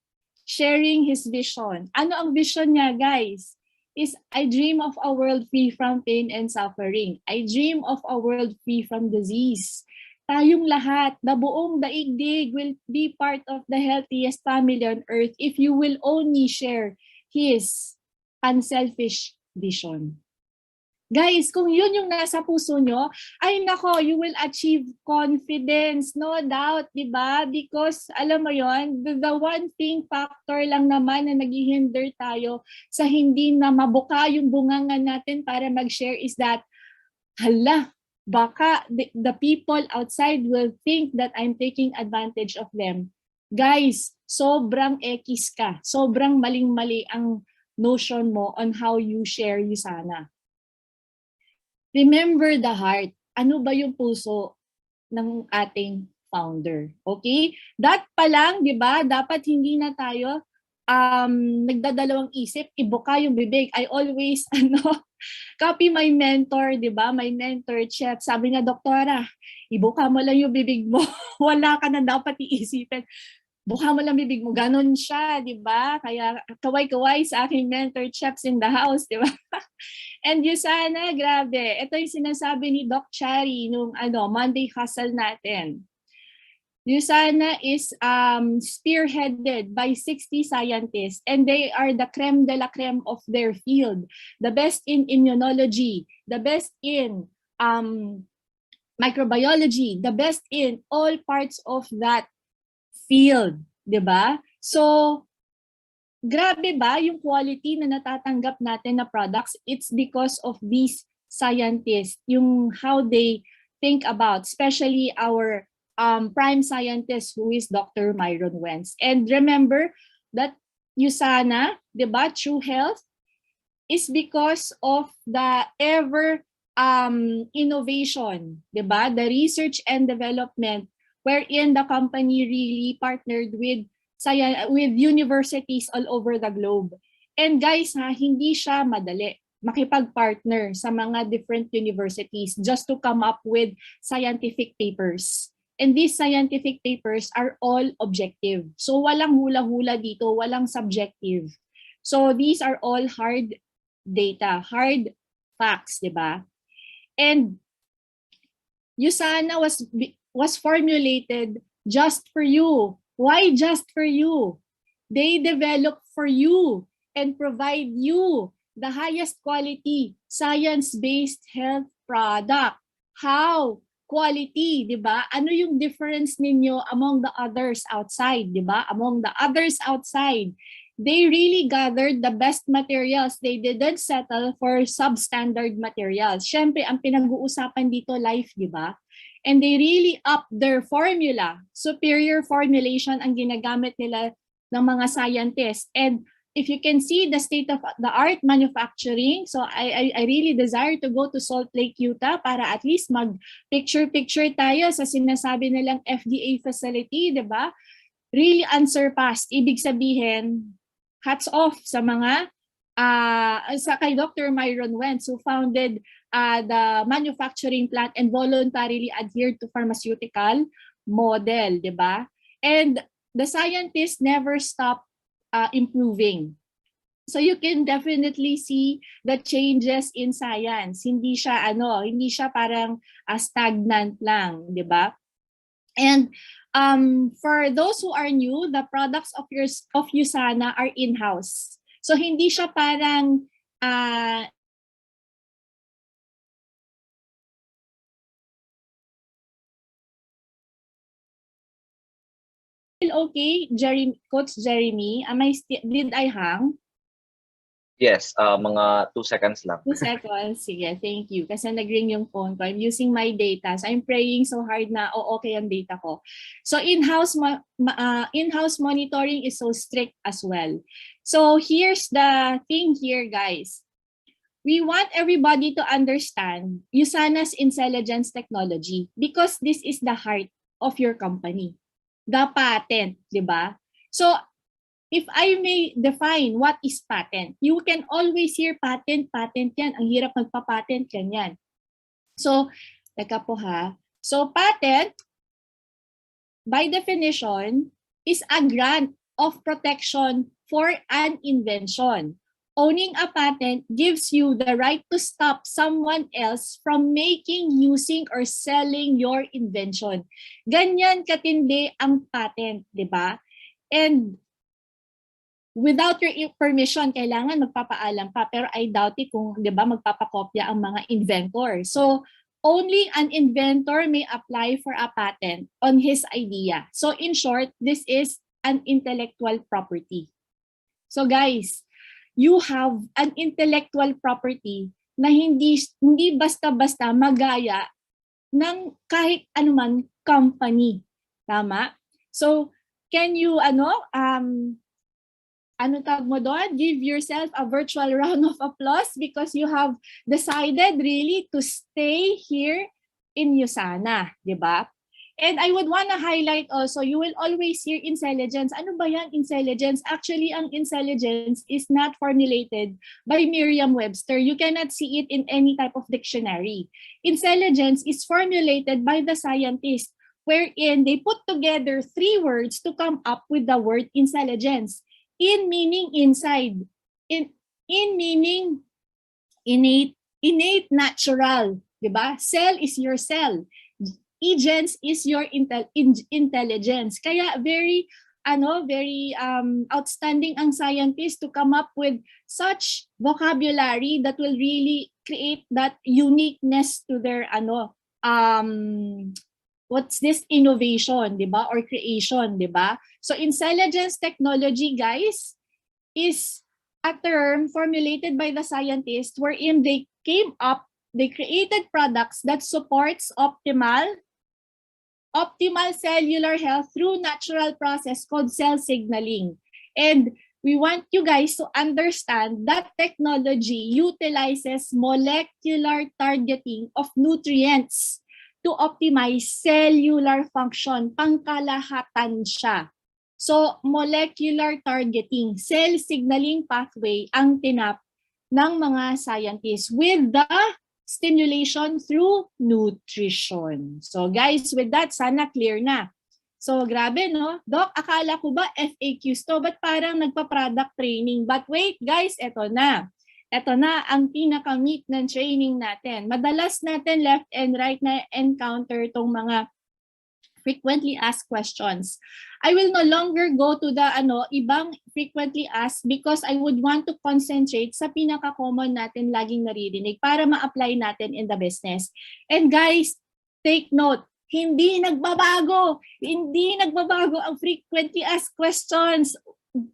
Sharing his vision. Ano ang vision niya, guys? Is I dream of a world free from pain and suffering. I dream of a world free from disease. Tayong lahat, the buong daigdig will be part of the healthiest family on earth if you will only share his unselfish vision. Guys, kung yun yung nasa puso nyo, ay nako, you will achieve confidence, no doubt, di ba? Because, alam mo yon, the one thing factor lang naman na naghihinder tayo sa hindi na mabuka yung bunganga natin para mag-share is that, hala, baka the people outside will think that I'm taking advantage of them. Guys, sobrang ekis ka. Sobrang maling-mali ang notion mo on how you share USANA. Remember the heart. Ano ba yung puso ng ating founder? Okay? That pa lang, di ba? Dapat hindi na tayo nagdadalawang isip, ibuka yung bibig. I always, copy my mentor, di ba? My mentor, Chef. Sabi niya, doktora, ibuka mo lang yung bibig mo. Wala ka na dapat iisipin. Buka mo lang bibig mo. Ganon siya, di ba? Kaya kaway-kaway sa aking mentor, Chefs in the house, di ba? And USANA, grabe. Ito yung sinasabi ni Doc Chari nung Monday Hustle natin. USANA is spearheaded by 60 scientists and they are the creme de la creme of their field. The best in immunology, the best in microbiology, the best in all parts of that field, 'di ba? So, grabe ba yung quality na natatanggap natin na products? It's because of these scientists, yung how they think about, especially our prime scientist who is Dr. Myron Wentz. And remember that USANA, diba, True Health, is because of the ever innovation, diba, the research and development wherein the company really partnered with universities all over the globe. And guys, hindi siya madali makipag-partner sa mga different universities just to come up with scientific papers. And these scientific papers are all objective. So walang hula-hula dito, walang subjective. So these are all hard data, hard facts, di ba? And USANA was formulated just for you. Why just for you? They develop for you and provide you the highest quality science-based health product. How? quality, di ba? Ano yung difference ninyo among the others outside, di ba? Among the others outside, they really gathered the best materials. They didn't settle for substandard materials. Siyempre, ang pinag-uusapan dito, life, di ba? And they really upped their formula. Superior formulation ang ginagamit nila ng mga scientists. And if you can see the state-of-the-art manufacturing, so I really desire to go to Salt Lake, Utah para at least mag-picture-picture tayo sa sinasabi nilang FDA facility, di ba? Really unsurpassed. Ibig sabihin, hats off sa mga kay Dr. Myron Wentz, who founded the manufacturing plant and voluntarily adhered to pharmaceutical model, di ba? And the scientists never stop improving. So you can definitely see the changes in science. Hindi siya parang stagnant lang, di ba? And for those who are new, the products of USANA are in-house. So hindi siya parang okay, Coach Jeremy, did I hang? Yes, mga 2 seconds lang. 2 seconds, sige, thank you. Kasi nag-ring yung phone ko. I'm using my data. So I'm praying so hard na okay ang data ko. So in-house monitoring is so strict as well. So here's the thing here, guys. We want everybody to understand USANA's intelligence technology because this is the heart of your company. The patent, di ba? So if I may define what is patent, you can always hear patent yan. Ang hirap magpa-patent yan. So, teka po ha. So, patent, by definition, is a grant of protection for an invention. Owning a patent gives you the right to stop someone else from making, using, or selling your invention. Ganyan katindi ang patent, di ba? And without your permission, kailangan magpapaalam pa. Pero I doubt it kung, di ba, magpapakopya ang mga inventor. So, only an inventor may apply for a patent on his idea. So, in short, this is an intellectual property. So, guys, you have an intellectual property na hindi basta-basta magaya ng kahit anuman company. Tama? So, can you, tawag mo doon? Give yourself a virtual round of applause because you have decided really to stay here in USANA, di ba? And I would want to highlight also, you will always hear intelligence. Ano ba yan, intelligence? Actually, ang intelligence is not formulated by Merriam-Webster. You cannot see it in any type of dictionary. Intelligence is formulated by the scientist, wherein they put together 3 words to come up with the word intelligence. In meaning inside, in meaning innate, natural, diba? Cell is your cell. Agents is your intelligence. Kaya very outstanding ang scientist to come up with such vocabulary that will really create that uniqueness to their what's this innovation, di ba? Or creation, di ba? So intelligence technology, guys, is a term formulated by the scientists wherein they created products that supports optimal cellular health through natural process called cell signaling. And we want you guys to understand that technology utilizes molecular targeting of nutrients to optimize cellular function. Pangkalahatan siya. So, molecular targeting, cell signaling pathway ang tinap ng mga scientists with the stimulation through nutrition. So guys, with that, sana clear na. So grabe, no? Doc, akala ko ba FAQs to? Ba't parang nagpa-product training? But wait, guys, eto na. Ito na ang pinaka-meat ng training natin. Madalas natin left and right na encounter tong mga frequently asked questions. I will no longer go to the ibang frequently asked because I would want to concentrate sa pinaka-common natin laging naririnig para ma-apply natin in the business. And guys, take note, hindi nagbabago. Hindi nagbabago ang frequently asked questions.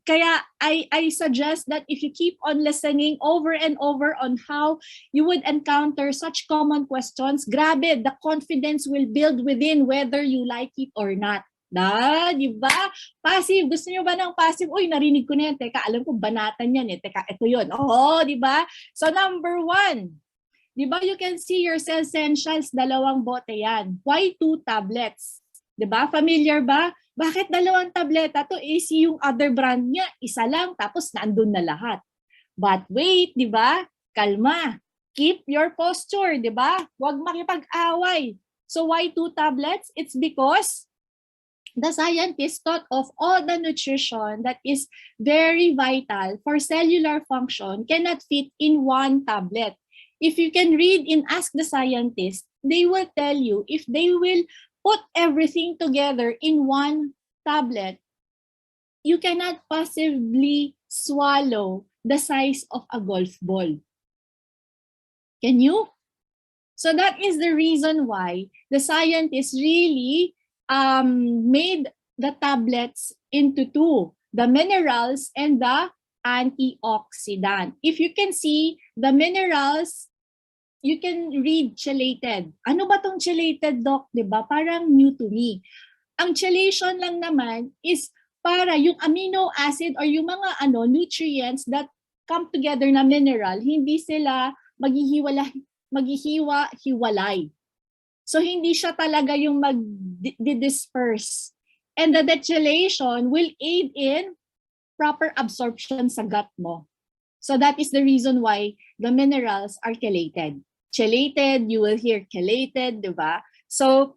Kaya I suggest that if you keep on listening over and over on how you would encounter such common questions, grabe, the confidence will build within whether you like it or not. Di ba? Passive. Gusto niyo ba ng passive? Uy, narinig ko na yan. Teka, alam ko, banatan yan eh. Teka, ito yun. Oo, di ba? So, number 1. Di ba, you can see your essentials, 2 bote yan. Why 2 tablets? Di ba? Familiar ba? Bakit 2 tableta? To is yung other brand niya, 1 lang, tapos naandun na lahat. But wait, di ba? Kalma. Keep your posture, di ba? Huwag makipag-away. So, why 2 tablets? It's because the scientists thought of all the nutrition that is very vital for cellular function cannot fit in 1 tablet. If you can read and ask the scientists, they will tell you if they will put everything together in 1 tablet, you cannot possibly swallow the size of a golf ball. Can you? So that is the reason why the scientists really made the tablets into 2, the minerals and the antioxidant. If you can see the minerals, you can read chelated. Ano ba tong chelated, Doc? Diba? Parang new to me. Ang chelation lang naman is para yung amino acid or yung mga nutrients that come together na mineral, hindi sila maghihiwa-hiwalay. So, hindi siya talaga yung mag-disperse. And the chelation will aid in proper absorption sa gut mo. So, that is the reason why the minerals are chelated. Chelated, you will hear chelated, di ba? So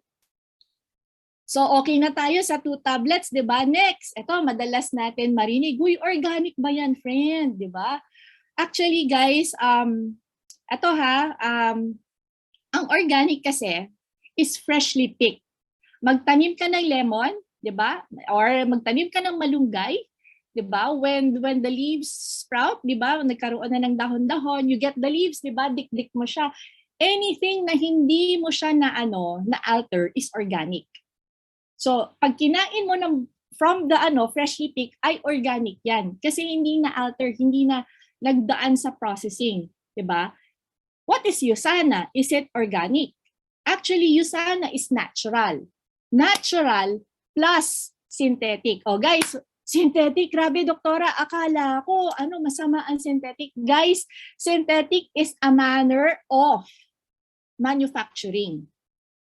okay na tayo sa 2 tablets, di ba? Next, ito, madalas natin marinig, uy, organic ba yan, friend? Di ba? Actually, guys, ito ang organic kasi, is freshly picked. Magtanim ka ng lemon, 'di ba? Or magtanim ka ng malunggay, 'di ba? When the leaves sprout, 'di ba? Nagkaroon na ng dahon-dahon, you get the leaves, 'di ba? Dik-dik mo siya. Anything na hindi mo siya na alter is organic. So, pag kinain mo from the freshly picked ay organic 'yan kasi hindi na alter, hindi na nagdaan sa processing, 'di ba? What is Usana? Is it organic? Actually, Usana is natural. Natural plus synthetic. Oh guys, synthetic, grabe doktora, akala ko masama ang synthetic. Guys, synthetic is a manner of manufacturing.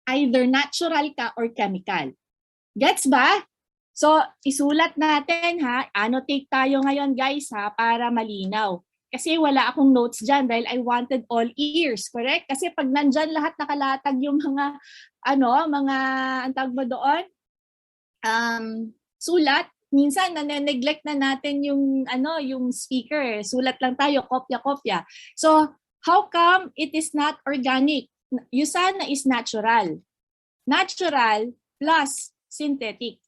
Either natural ka or chemical. Gets ba? So, isulat natin annotate tayo ngayon guys para malinaw. Kasi wala akong notes dyan dahil I wanted all ears, correct? Kasi pag nandyan lahat nakalatag yung mga, ang tawag mo doon, sulat, minsan neglect na natin yung, yung speaker. Sulat lang tayo, kopya-kopya. So, how come it is not organic? Usana is natural. Natural plus synthetic.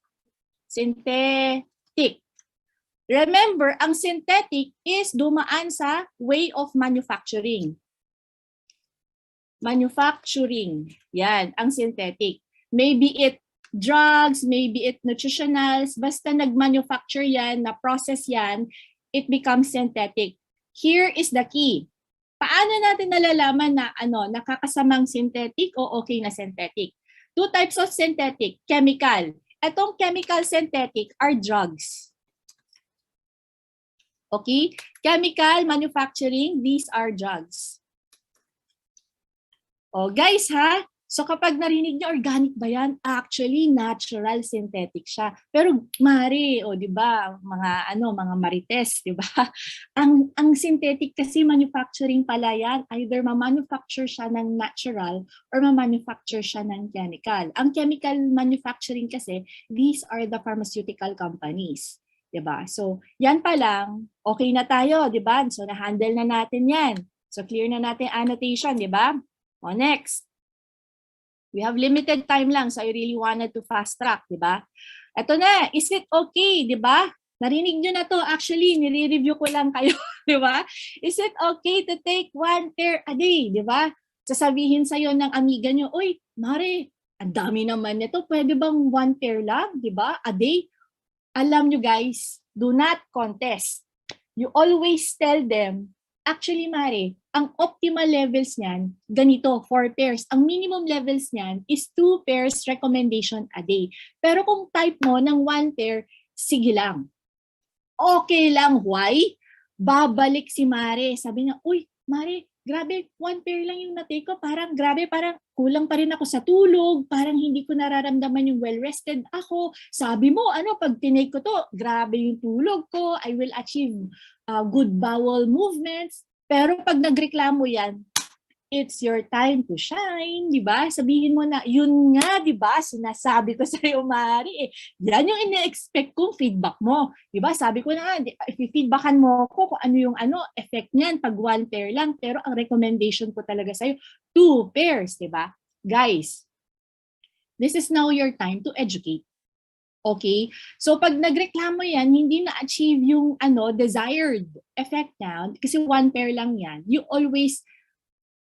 Synthetic. Remember, ang synthetic is dumaan sa way of manufacturing. Manufacturing. Yan, ang synthetic. Maybe it drugs, maybe it nutritionals, basta nag-manufacture yan, na-process yan, it becomes synthetic. Here is the key. Paano natin nalalaman na nakakasamang synthetic o okay na synthetic? 2 types of synthetic, chemical. Etong chemical synthetic are drugs. Okay? Chemical manufacturing, these are drugs. Oh, guys so kapag narinig niyo organic ba yan? Actually, natural synthetic siya. Pero mari, di ba? Mga marites, di ba? Ang synthetic kasi manufacturing pala yan. Either ma-manufacture siya ng natural or ma-manufacture siya ng chemical. Ang chemical manufacturing kasi, these are the pharmaceutical companies. Diba? So, yan pa lang, okay na tayo, diba? So, na-handle na natin yan. So, clear na natin annotation, diba? O, next. We have limited time lang, so I really wanted to fast track, diba? Ito na, is it okay, diba? Narinig nyo na to, actually, nire-review ko lang kayo, diba? Is it okay to take 1 pair a day, diba? Sasabihin sa'yo ng amiga nyo, uy, Mare, ang dami naman nito. Pwede bang 1 pair lang, di ba? A day? Alam nyo guys, do not contest. You always tell them, actually Mare, ang optimal levels niyan, ganito, 4 pairs. Ang minimum levels niyan is 2 pairs recommendation a day. Pero kung type mo ng 1 pair, sige lang. Okay lang, why? Babalik si Mare. Sabi niya, uy, Mare, grabe, 1 pair lang yung na-take ko. Parang grabe, parang kulang pa rin ako sa tulog. Parang hindi ko nararamdaman yung well-rested ako. Sabi mo, pag tinake ko to, grabe yung tulog ko. I will achieve good bowel movements. Pero pag nagreklamo yan, it's your time to shine, di ba? Sabihin mo na, yun nga, di ba? Sinasabi ko sa'yo, Mari, yan yung ina-expect kong feedback mo. Di ba? Sabi ko na nga, i-feedbackan mo ko kung ano yung effect niyan pag 1 pair lang. Pero ang recommendation ko talaga sa'yo, 2 pairs, di ba? Guys, this is now your time to educate. Okay? So pag nagreklamo yan, hindi na-achieve yung desired effect niya, kasi 1 pair lang yan, you always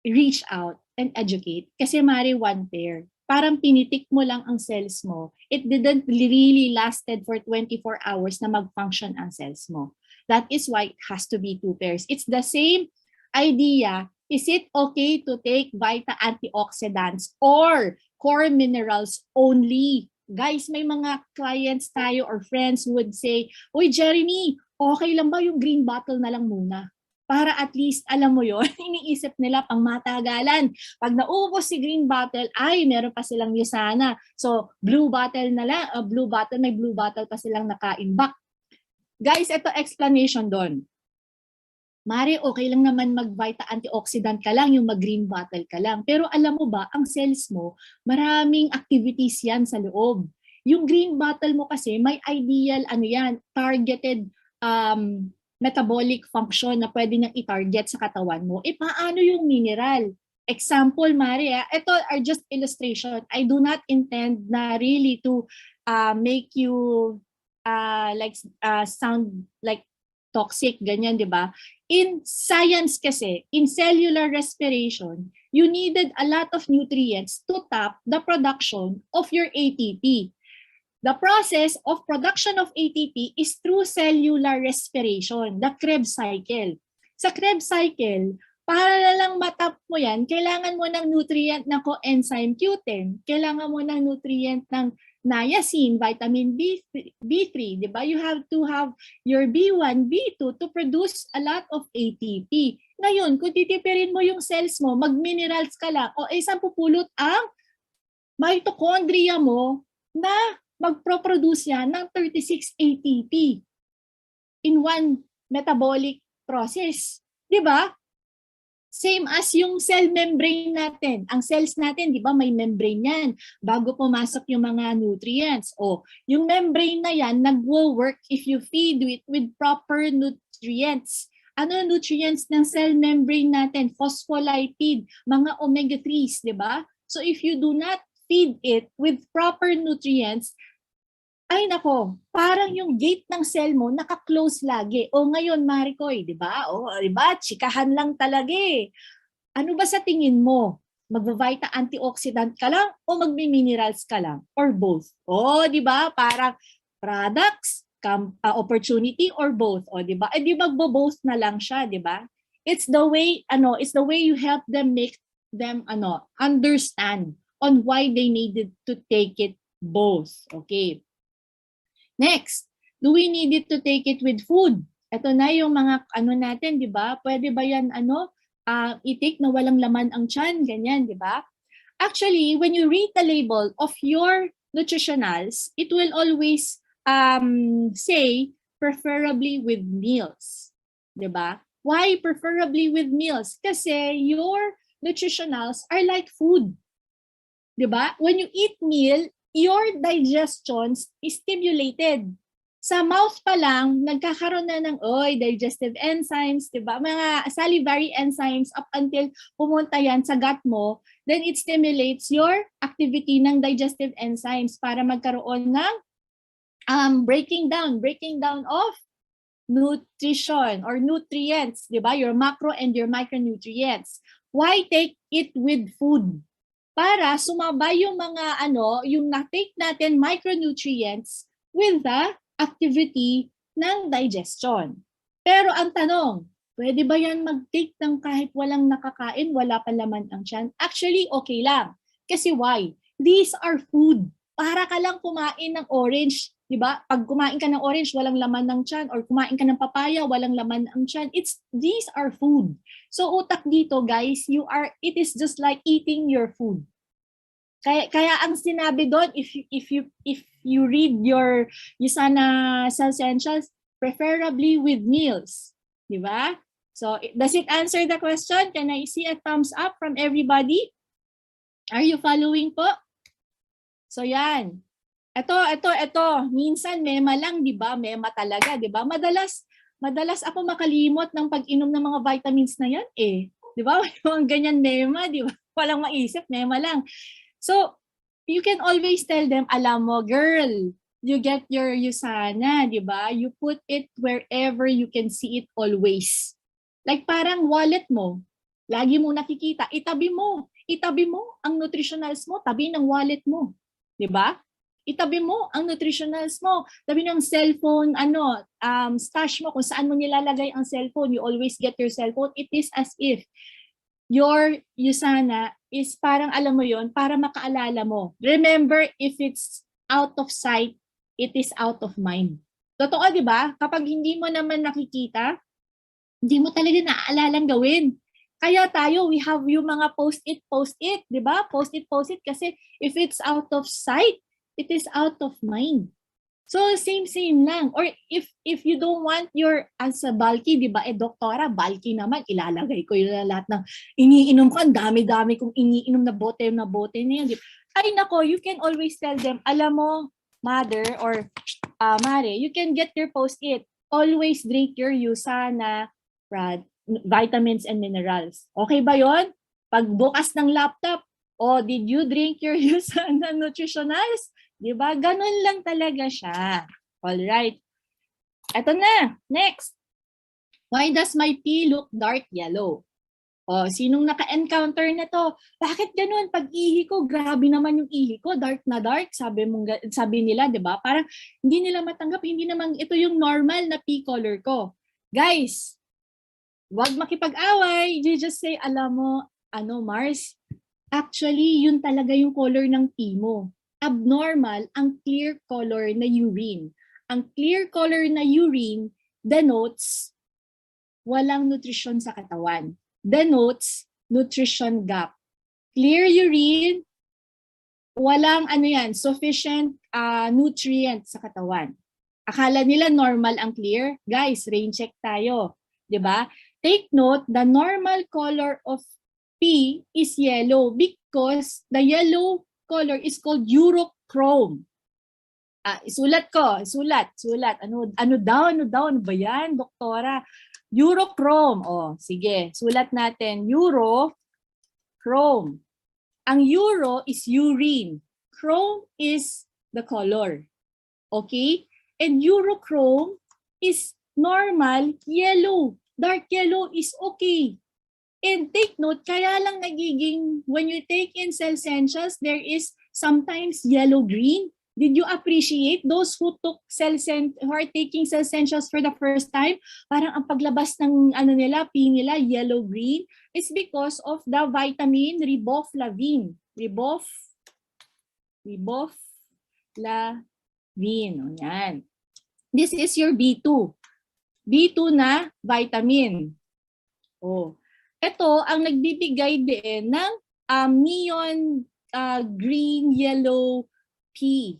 reach out and educate. Kasi Mari, 1 pair. Parang pinitik mo lang ang cells mo. It didn't really lasted for 24 hours na mag-function ang cells mo. That is why it has to be 2 pairs. It's the same idea. Is it okay to take Vita antioxidants or core minerals only? Guys, may mga clients tayo or friends would say, uy, Jeremy, okay lang ba yung green bottle na lang muna? Para at least, alam mo yon, iniisip nila pang matagalan. Pag naubos si green bottle, ay, meron pa silang Yusana. So, blue bottle na lang, may blue bottle pa silang naka-imbak. Guys, ito explanation doon. Mari, okay lang naman mag-Vita antioxidant ka lang, yung mag-green bottle ka lang. Pero alam mo ba, ang cells mo, maraming activities yan sa loob. Yung green bottle mo kasi, may ideal, targeted metabolic function na pwede niyang i-target sa katawan mo. Paano yung mineral? Example, Mari, ito are just illustration. I do not intend na really to make you sound like toxic, ganyan, di ba? In science kasi, in cellular respiration, you needed a lot of nutrients to tap the production of your ATP. The process of production of ATP is through cellular respiration, the Krebs cycle. Sa Krebs cycle, para na lang matap mo yan, kailangan mo ng nutrient ng coenzyme Q10, kailangan mo ng nutrient ng niacin, vitamin B3, di ba? You have to have your B1, B2 to produce a lot of ATP. Ngayon, kung titipirin mo yung cells mo, mag-minerals ka lang, saan pupulot ang mitochondria mo na magproproduce yan ng 36 ATP in one metabolic process. Di ba? Same as yung cell membrane natin. Ang cells natin, di ba, may membrane yan bago pumasok yung mga nutrients. Yung membrane na yan, nagwo-work if you feed it with proper nutrients. Ano nutrients ng cell membrane natin? Phospholipid, mga omega-3s, di ba? So if you do not feed it with proper nutrients, ay nako, parang yung gate ng cell mo naka-close lagi. Ngayon, Maricoy, di ba? Di ba? Chikahan lang talaga eh. Ano ba sa tingin mo? Mag-Vita antioxidant ka lang o magmi-minerals ka lang? Or both? Di ba? Parang products, opportunity, or both? Di ba? Di magbo-both na lang siya, di ba? It's the way you help them make them understand on why they needed to take it both. Okay. Next, do we need it to take it with food? Ito na yung mga natin, di ba? Pwede ba yan i-take na walang laman ang tiyan, ganyan, di ba? Actually, when you read the label of your nutritionals, it will always say preferably with meals, di ba? Why preferably with meals? Kasi your nutritionals are like food. Di ba? When you eat meal, your digestion is stimulated. Sa mouth pa lang, nagkakaroon na ng digestive enzymes, di ba? Mga salivary enzymes up until pumunta yan sa gut mo, then it stimulates your activity ng digestive enzymes para magkaroon ng breaking down of nutrition or nutrients, di ba? Your macro and your micronutrients. Why take it with food? para sumabay yung mga yung na-take natin micronutrients with the activity ng digestion. Pero ang tanong, pwede ba yan mag-take ng kahit walang nakakain, wala pa laman ang tiyan? Actually, okay lang. Kasi why? These are food. Para ka lang kumain ng orange, di ba? Pag kumain ka ng orange, walang laman ng tiyan, or kumain ka ng papaya, walang laman ang tiyan. These are food. So utak dito, guys, it is just like eating your food. Kaya ang sinabi doon, if you read your Usana Essentials, preferably with meals, di ba? So does it answer the question? Can I see a thumbs up from everybody? Are you following po? So yan. Ito. Minsan mema lang, di ba? Mema talaga, di ba? Madalas ako makalimot ng pag-inom ng mga vitamins na yan eh. Di ba? Yung ganyan mema, di ba? Walang maisip, mema lang. So, you can always tell them, alam mo, girl, you get your Usana, di ba? You put it wherever you can see it always. Like parang wallet mo. Lagi mo nakikita, itabi mo ang nutritionals mo, tabi ng wallet mo. Di ba? Itabi mo ang nutritionals mo, tabi ng cellphone, stash mo, kung saan mo nilalagay ang cellphone. You always get your cellphone. It is as if your Usana is parang, alam mo yon, para makaalala mo. Remember, if it's out of sight, it is out of mind. Totoo, di ba? Kapag hindi mo naman nakikita, hindi mo talaga naaalalang gawin. Kaya tayo, we have yung mga post-it, di ba? Post-it kasi if it's out of sight, it is out of mind. So, same lang. Or if you don't want your, as a bulky, di ba? Doktora, bulky naman, ilalagay ko yung lahat ng iniinom ko. Ang dami-dami kong iniinom na bote na yan. Ay nako, you can always tell them, alam mo, mother or mare, you can get your post-it. Always drink your Usana vitamins and minerals. Okay ba yon? Pagbukas ng laptop, did you drink your Usana nutritionals? Diba? Ganun lang talaga siya. Alright. Ito na. Next. Why does my pee look dark yellow? Sinong naka-encounter na to? Bakit ganun? Pag ihi ko, grabe naman yung ihi ko. Dark na dark. Sabi nila, diba? Parang hindi nila matanggap. Hindi naman ito yung normal na pee color ko. Guys, wag makipag-away. You just say, alam mo, Mars, actually, yun talaga yung color ng pee mo. Abnormal ang clear color na urine. Ang clear color na urine denotes walang nutrition sa katawan. Denotes nutrition gap. Clear urine, walang sufficient nutrient sa katawan. Akala nila normal ang clear. Guys, rain check tayo. 'Di ba? Take note, the normal color of pee is yellow because the yellow color is called urochrome. Isulat. Ano ba yan, doktora? Urochrome. Sige, sulat natin. Urochrome. Ang uro is urine. Chrome is the color. Okay? And urochrome is normal yellow. Dark yellow is okay. And take note, kaya lang nagiging, when you take in cell essentials, there is sometimes yellow-green. Did you appreciate those who are taking cell essentials for the first time? Parang ang paglabas ng pee nila, yellow-green. It's because of the vitamin riboflavin. Riboflavin. Yan. This is your B2. B2 na vitamin. Ito ang nagbibigay din ng neon green, yellow pee.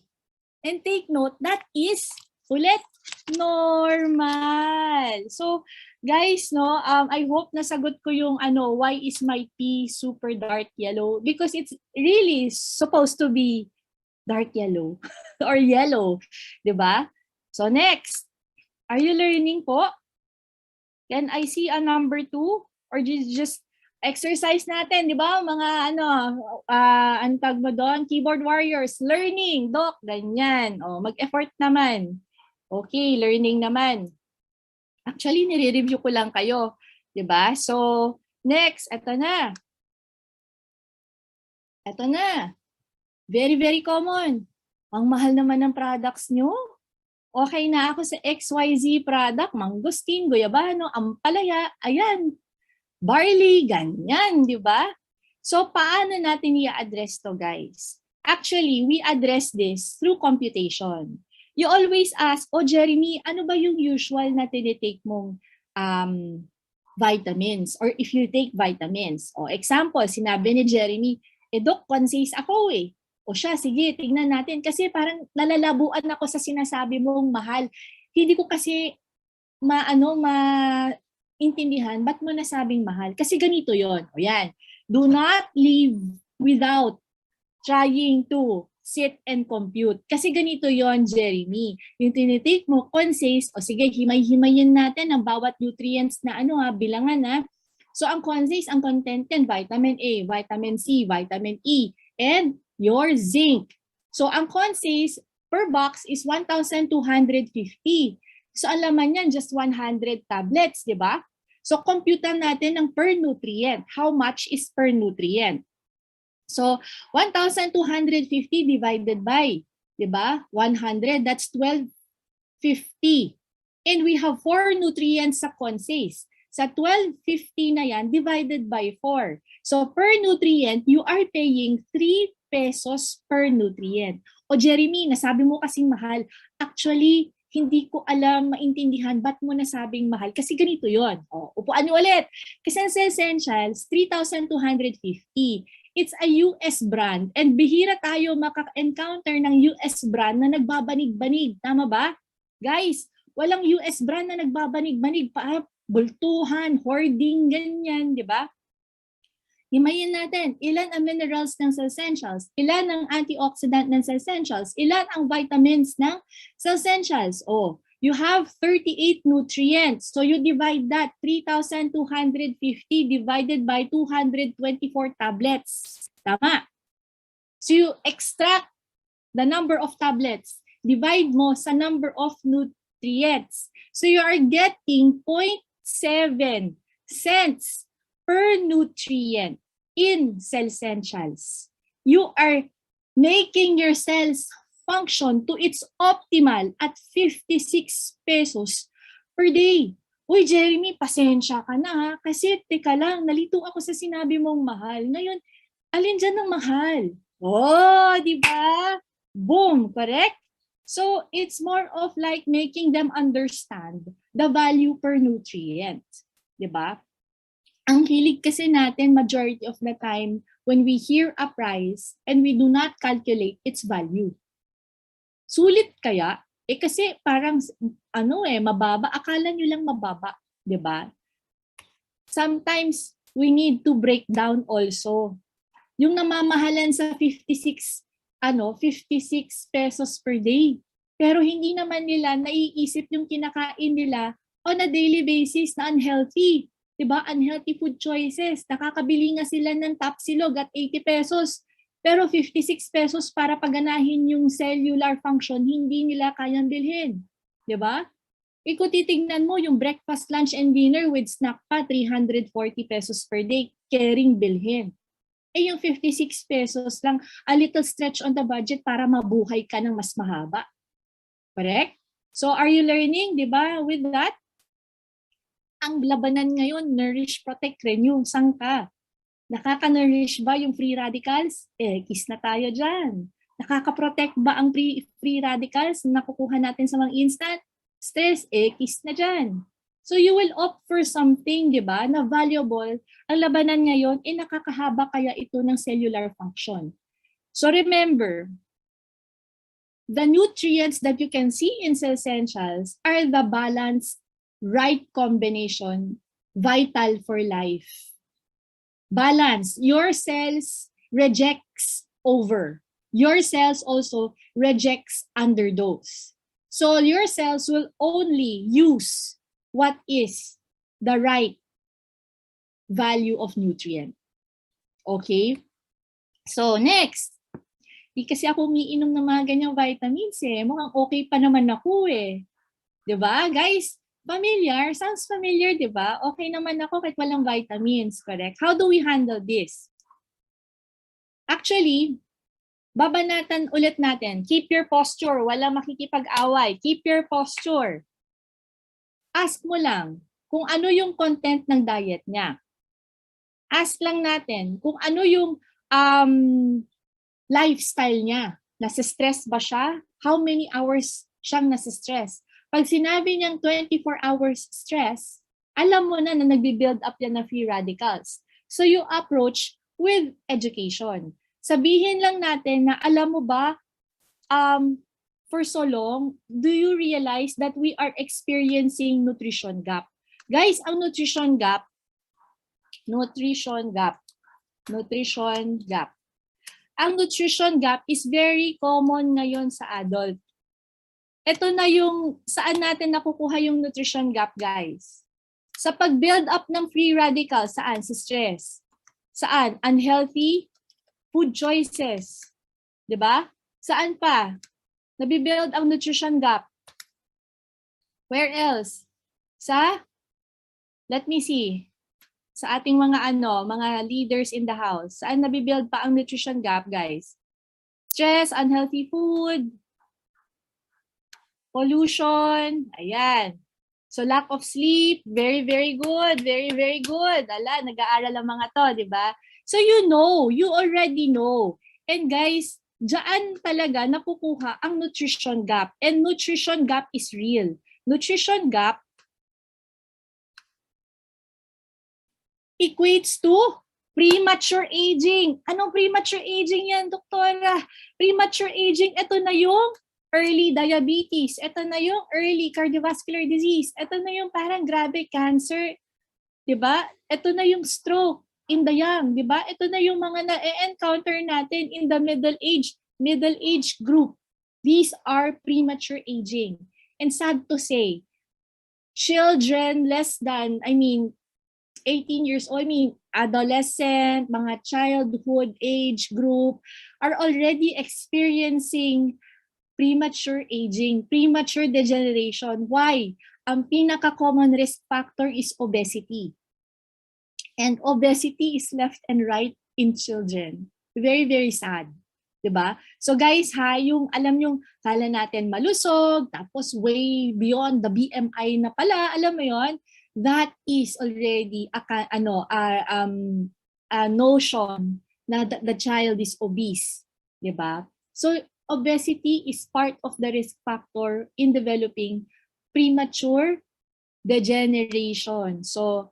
And take note, that is normal. So, guys, I hope nasagot ko yung why is my pee super dark yellow? Because it's really supposed to be dark yellow or yellow, 'di ba? So, next. Are you learning po? Can I see a number 2? Or just exercise natin, di ba? Mga antag mo doon, keyboard warriors, learning, doc, ganyan. Mag-effort naman. Okay, learning naman. Actually, nire-review ko lang kayo, di ba? So, next, eto na. Eto na. Very, very common. Ang mahal naman ng products nyo. Okay na ako sa XYZ product, mangustin, guyabano, ampalaya, ayan, barley, ganyan, di ba? So, paano natin i-address to, guys? Actually, we address this through computation. You always ask, oh, Jeremy, ano ba yung usual na tinitake mong vitamins? Or if you take vitamins. O, example, sinabi ni Jeremy, Doc, consays ako eh. O siya, sige, tignan natin. Kasi parang nalalabuan ako sa sinasabi mong mahal. Hindi ko kasi maintindihan, ba't mo nasabing mahal? Kasi ganito yon. O yan. Do not leave without trying to sit and compute. Kasi ganito yon, Jeremy. Yung tinitake mo, consays, o sige, himay-himayin natin ang bawat nutrients na bilangan . So ang consays, ang content yan, vitamin A, vitamin C, vitamin E, and your zinc. So ang consays per box is 1,250. So ang laman yan, just 100 tablets, di ba? So computan natin ang per nutrient. How much is per nutrient? So 1,250 divided by, di ba? 100, that's 1,250. And we have 4 nutrients sa consays. Sa 1,250 na yan, divided by 4. So per nutrient, you are paying 3 pesos per nutrient. O Jeremy, nasabi mo kasing mahal. Actually, hindi ko alam, maintindihan, ba't mo nasabing mahal? Kasi ganito yon. O, upuan niyo ulit. Kasi sa Essentials, 3,250. It's a US brand. And bihira tayo maka-encounter ng US brand na nagbabanig-banig. Tama ba? Guys, walang US brand na nagbabanig-banig pa. Bultuhan, hoarding, ganyan, di ba? Himayin natin, ilan ang minerals ng Essentials, ilan ang antioxidant ng Essentials, ilan ang vitamins ng Essentials. Oh, you have 38 nutrients. So you divide that, 3,250 divided by 224 tablets. Tama. So you extract the number of tablets, divide mo sa number of nutrients. So you are getting 0.7 cents per nutrient in Essentials. You are making your cells function to its optimal at 56 pesos per day. Uy, Jeremy, pasensya ka na ha. Kasi, teka lang, nalito ako sa sinabi mong mahal. Ngayon, alin dyan ang mahal? Oh, di ba? Boom, correct? So, it's more of like making them understand the value per nutrient. Di ba? Ang hilig kasi natin majority of the time when we hear a price and we do not calculate its value. Sulit kaya? Kasi parang mababa. Akala nyo lang mababa, 'di ba? Sometimes we need to break down also. Yung namamahalan sa 56 pesos per day. Pero hindi naman nila naiisip yung kinakain nila on a daily basis na unhealthy. Diba? Unhealthy food choices. Nakakabili nga sila ng Tapsilog at 80 pesos. Pero 56 pesos para paganahin yung cellular function, hindi nila kayang bilhin. Diba? Kung titignan mo yung breakfast, lunch, and dinner with snack pa, 340 pesos per day, caring bilhin. Yung 56 pesos lang, a little stretch on the budget para mabuhay ka ng mas mahaba. Correct? So are you learning, diba, with that? Ang labanan ngayon, nourish, protect, renew, saan ka? Nakaka-nourish ba yung free radicals? Kiss na tayo dyan. Nakaka-protect ba ang free radicals na nakukuha natin sa mga instant? Stress, kiss na dyan. So you will opt for something, di ba, na valuable. Ang labanan ngayon, nakakahaba kaya ito ng cellular function. So remember, the nutrients that you can see in Essentials are the balanced, right combination, vital for life. Balance. Your cells rejects over. Your cells also rejects underdose. So your cells will only use what is the right value of nutrient. Okay? So next. Di kasi ako umiinom ng mga ganyang vitamins Mukhang okay pa naman ako Diba? Guys, familiar? Sounds familiar, di ba? Okay naman ako kahit walang vitamins, correct? How do we handle this? Actually, babanatan ulit natin. Keep your posture. Walang makikipag-away. Keep your posture. Ask mo lang kung ano yung content ng diet niya. Ask lang natin kung ano yung lifestyle niya. Nasa-stress ba siya? How many hours siyang nasa-stress? Pag sinabi niyang 24 hours stress, alam mo na nagbi-build up yan ng free radicals. So you approach with education. Sabihin lang natin na alam mo ba, for so long, do you realize that we are experiencing nutrition gap? Guys, ang nutrition gap. Ang nutrition gap is very common ngayon sa adult. Ito na yung saan natin nakukuha yung nutrition gap, guys. Sa pag-build up ng free radicals, saan? Sa stress. Saan? Unhealthy food choices. 'Di ba? Saan pa? Nabibuild ang nutrition gap. Where else? Let me see. Sa ating mga mga leaders in the house. Saan nabibuild pa ang nutrition gap, guys? Stress, unhealthy food, pollution, ayan. So lack of sleep, very, very good. Very, very good. Ala, nag-aaral ang mga to, di ba? So you already know. And guys, diyan talaga nakukuha ang nutrition gap. And nutrition gap is real. Nutrition gap equates to premature aging. Anong premature aging yan, doktora? Premature aging, ito na yung early diabetes. Ito na yung early cardiovascular disease. Ito na yung parang grabe cancer. Diba? Ito na yung stroke in the young. Diba? Ito na yung mga na-encounter natin in the middle age group. These are premature aging. And sad to say, children less than, 18 years old, adolescent, mga childhood age group are already experiencing premature aging, premature degeneration. Why? Ang pinaka-common risk factor is obesity. And obesity is left and right in children. Very, very sad. Diba? So guys, alam yung kala natin malusog, tapos way beyond the BMI na pala, alam mo yon, that is already a notion na the child is obese. Diba? So obesity is part of the risk factor in developing premature degeneration. So,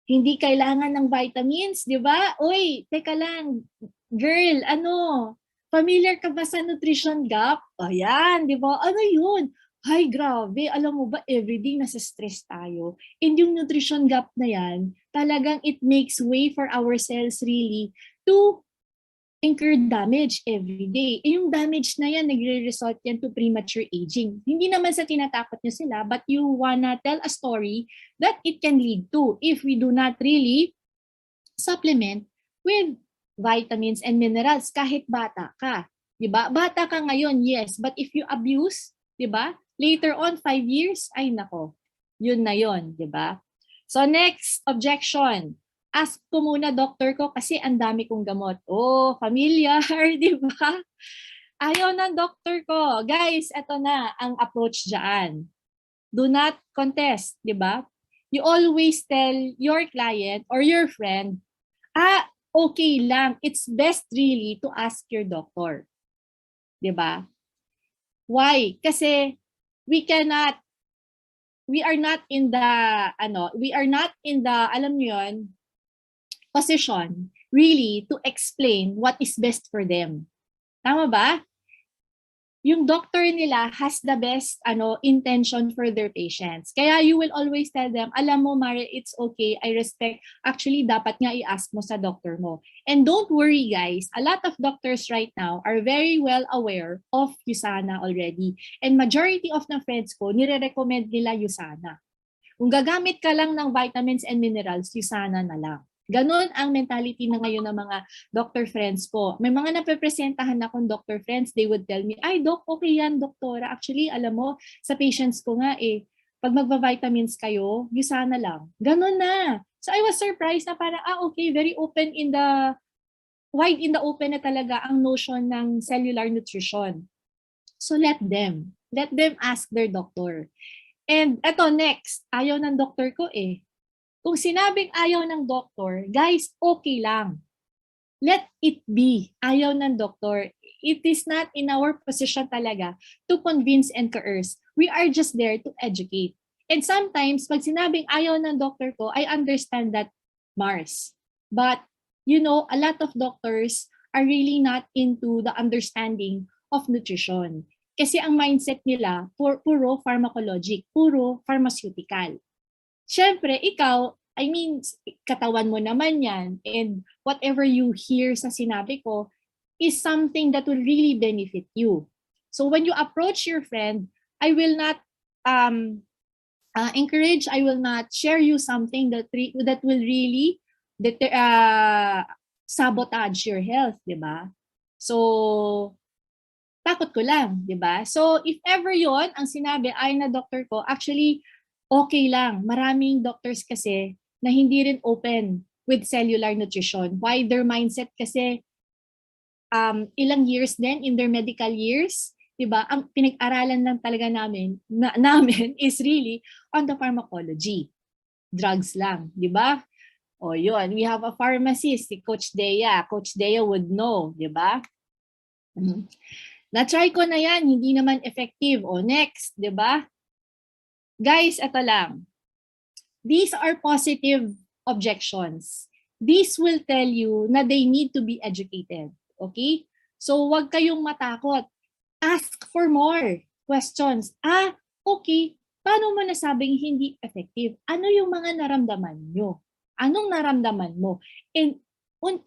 hindi kailangan ng vitamins, di ba? Uy, teka lang, girl, familiar ka ba sa nutrition gap? Ayan, di ba? Ano yun? Ay, grabe, alam mo ba, everyday nasa stress tayo. And yung nutrition gap na yan, talagang it makes way for our cells really to incur damage every day. Yung damage na yan, nagre-result yan to premature aging. Hindi naman sa tinatakot nyo sila, but you wanna tell a story that it can lead to if we do not really supplement with vitamins and minerals kahit bata ka. Diba? Bata ka ngayon, yes, but if you abuse, diba? Later on, 5 years, ay nako, yun na yun, diba? So next, objection. Ask ko muna doktor ko kasi ang dami kong gamot. Oh, familiar, di ba? Ayaw ng doktor ko. Guys, eto na ang approach dyan. Do not contest, di ba? You always tell your client or your friend, okay lang. It's best really to ask your doctor. Di ba? Why? Kasi we are not in the, alam niyo yun, position really to explain what is best for them. Tama ba? Yung doctor nila has the best intention for their patients. Kaya you will always tell them, alam mo Mare, it's okay, I respect. Actually, dapat nga i-ask mo sa doctor mo. And don't worry guys, a lot of doctors right now are very well aware of USANA already. And majority of the friends ko, nire-recommend nila USANA. Kung gagamit ka lang ng vitamins and minerals, USANA na lang. Ganon ang mentality na ngayon ng mga doctor friends ko. May mga napepresentahan akong doctor friends, they would tell me, ay doc, okay yan doktora. Actually, alam mo, sa patients ko nga pag magva-vitamins kayo, USANA lang. Ganon na. So I was surprised na parang, okay, very open in the wide in the open na talaga ang notion ng cellular nutrition. So let them ask their doctor. And eto next, ayaw ng doktor ko eh. Kung sinabing ayaw ng doktor, guys, okay lang. Let it be. Ayaw ng doktor. It is not in our position talaga to convince and coerce. We are just there to educate. And sometimes, pag sinabing ayaw ng doktor ko, I understand that, Mars. But, you know, a lot of doctors are really not into the understanding of nutrition. Kasi ang mindset nila, puro pharmacologic, puro pharmaceutical. Siyempre, ikaw, I mean, katawan mo naman yan, and whatever you hear sa sinabi ko is something that will really benefit you. So when you approach your friend, I will not encourage, I will not share you something that will really sabotage your health, di ba? So, takot ko lang, di ba? So, if ever yon ang sinabi ay na doctor ko, actually, okay lang. Maraming doctors kasi na hindi rin open with cellular nutrition. Why? Their mindset kasi ilang years din in their medical years, 'di ba? Ang pinag-aralan lang talaga namin is really on the pharmacology. Drugs lang, 'di ba? O yun, we have a pharmacist, si Coach Dea. Coach Dea would know, 'di ba? Na-try ko na 'yan, hindi naman effective. O next, 'di ba? Guys, ito lang. These are positive objections. These will tell you na they need to be educated. Okay? So, wag kayong matakot. Ask for more questions. Okay. Paano mo nasabing hindi effective? Ano yung mga naramdaman nyo? Anong naramdaman mo? And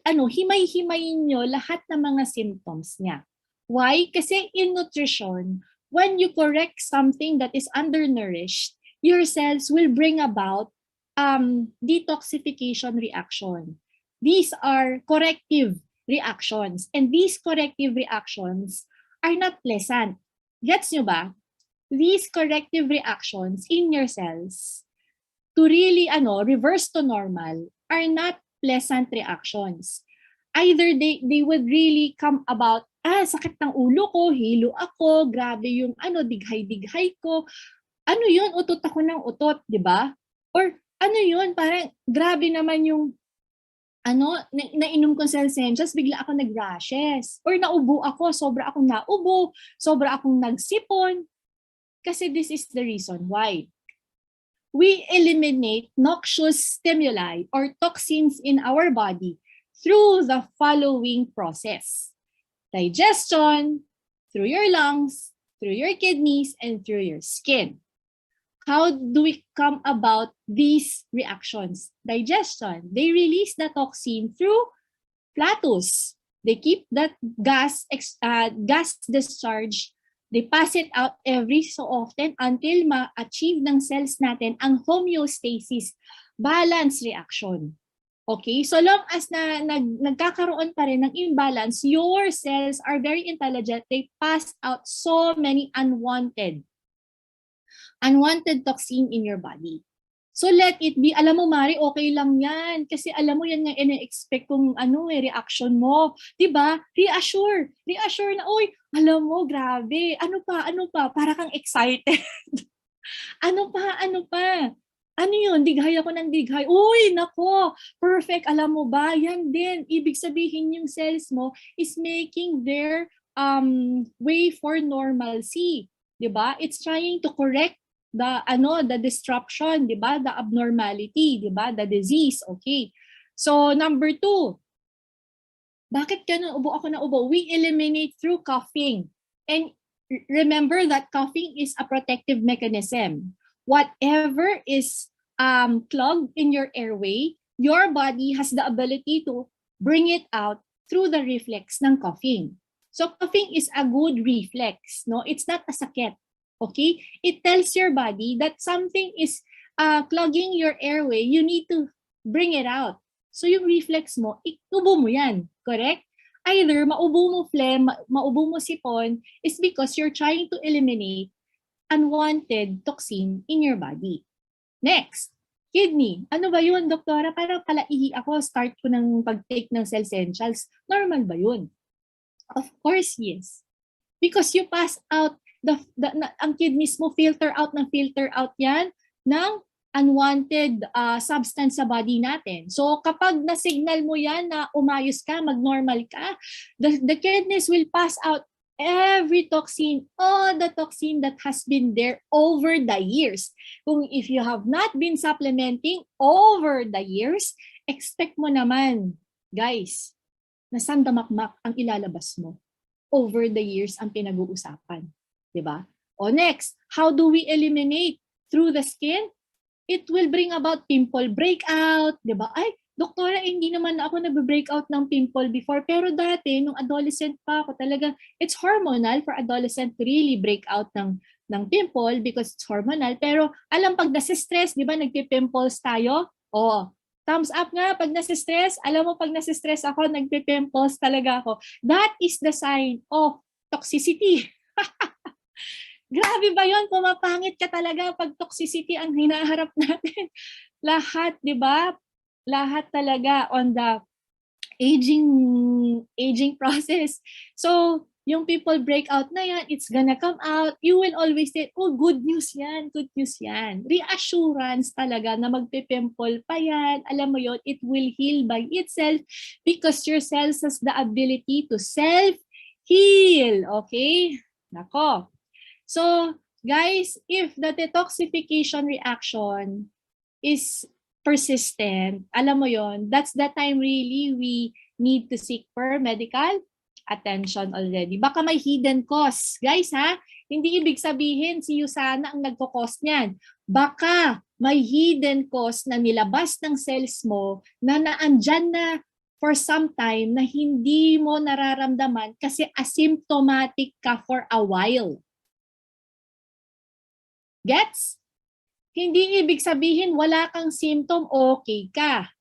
himay-himayin nyo lahat ng mga symptoms niya. Why? Kasi in nutrition, when you correct something that is undernourished, your cells will bring about detoxification reaction. These are corrective reactions. And these corrective reactions are not pleasant. Gets nyo ba? These corrective reactions in your cells to really reverse to normal are not pleasant reactions. Either they would really come about, sakit ng ulo ko, hilo ako, grabe yung dighay-dighay ko. Ano yun? Utot ako ng utot, di ba? Or ano yun? Parang grabe naman yung nainom ko Celsensius, bigla ako nag-rashes. Or naubo ako, sobra akong naubo, sobra akong nagsipon. Kasi this is the reason why. We eliminate noxious stimuli or toxins in our body through the following process. Digestion, through your lungs, through your kidneys, and through your skin. How do we come about these reactions? Digestion. They release the toxin through flatus. They keep that gas discharge. They pass it out every so often until ma-achieve ng cells natin ang homeostasis, balance reaction. Okay? So long as nagkakaroon pa rin ng imbalance, your cells are very intelligent. They pass out so many unwanted toxin in your body. So let it be. Alam mo, Mari, okay lang yan. Kasi alam mo, yan nga ina-expect kung reaction mo. Diba? Reassure na, uy, alam mo, grabe. Ano pa? Para kang excited. Ano pa? Ano yun? Dighay ako ng dighay. Uy, nako, perfect. Alam mo ba? Yan din. Ibig sabihin yung cells mo is making their way for normalcy. Diba? It's trying to correct the disruption, di ba? The abnormality, di ba? The disease, okay. So, number 2, bakit ubo ako na ubo? We eliminate through coughing. And remember that coughing is a protective mechanism. Whatever is clogged in your airway, your body has the ability to bring it out through the reflex ng coughing. So, coughing is a good reflex, no? It's not a sakit. Okay? It tells your body that something is clogging your airway. You need to bring it out. So yung reflex mo, itubo mo yan. Correct? Either maubo mo phlegm, maubo mo sipon, is because you're trying to eliminate unwanted toxin in your body. Next, Kidney, ano ba yun, doktora? Parang palaihi ako, start ko ng pag-take ng cell essentials. Normal ba yun? Of course, yes. Because you pass out, ang kidneys mo filter out yan ng unwanted substance sa body natin. So kapag na-signal mo yan na umayos ka, mag-normal ka, the kidneys will pass out every toxin, all the toxin that has been there over the years. Kung if you have not been supplementing over the years, expect mo naman, guys, na sandamakmak ang ilalabas mo. Over the years ang pinag-uusapan. Diba? O next, how do we eliminate through the skin? It will bring about pimple breakout. Diba? Ay, doktora, hindi naman ako nag-breakout ng pimple before. Pero dati, nung adolescent pa ako, talagang it's hormonal for adolescent to really break out ng pimple because it's hormonal. Pero alam, pag nasistress, di ba, nagpipimples tayo? Oo. Thumbs up nga, pag nasistress, alam mo, pag nasistress ako, nagpipimples talaga ako. That is the sign of toxicity. Grabe ba yun? Pumapangit ka talaga pag toxicity ang hinaharap natin. Lahat, di ba? Lahat talaga on the aging process. So, yung people breakout na yan, it's gonna come out. You will always say, oh, good news yan, good news yan. Reassurance talaga na magpipimple pa yan. Alam mo yon, it will heal by itself because your cells has the ability to self-heal. Okay? Nako. So, guys, if the detoxification reaction is persistent, alam mo yon, that's the time really we need to seek for medical attention already. Baka may hidden cause. Guys, ha? Hindi ibig sabihin si Yusana ang nagko-cause niyan. Baka may hidden cause na nilabas ng cells mo na naandyan na for some time na hindi mo nararamdaman kasi asymptomatic ka for a while. Gets? Hindi ibig sabihin wala kang symptom, okay ka.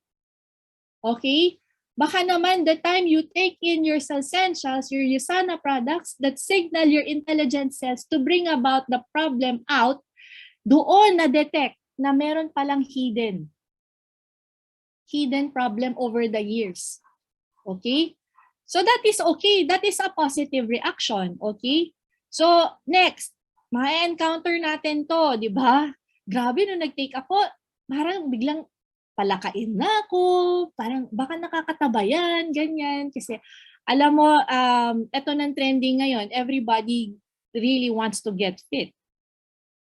Okay? Baka naman the time you take in your essentials, your USANA products that signal your intelligent cells to bring about the problem out, doon na-detect na meron palang hidden problem over the years. Okay? So that is okay. That is a positive reaction. Okay? So next, ma-encounter natin to, di ba? Grabe, nung nag-take ako, parang biglang palakain na ako, parang baka nakakataba yan, ganyan. Kasi alam mo, ito ng trending ngayon, everybody really wants to get fit.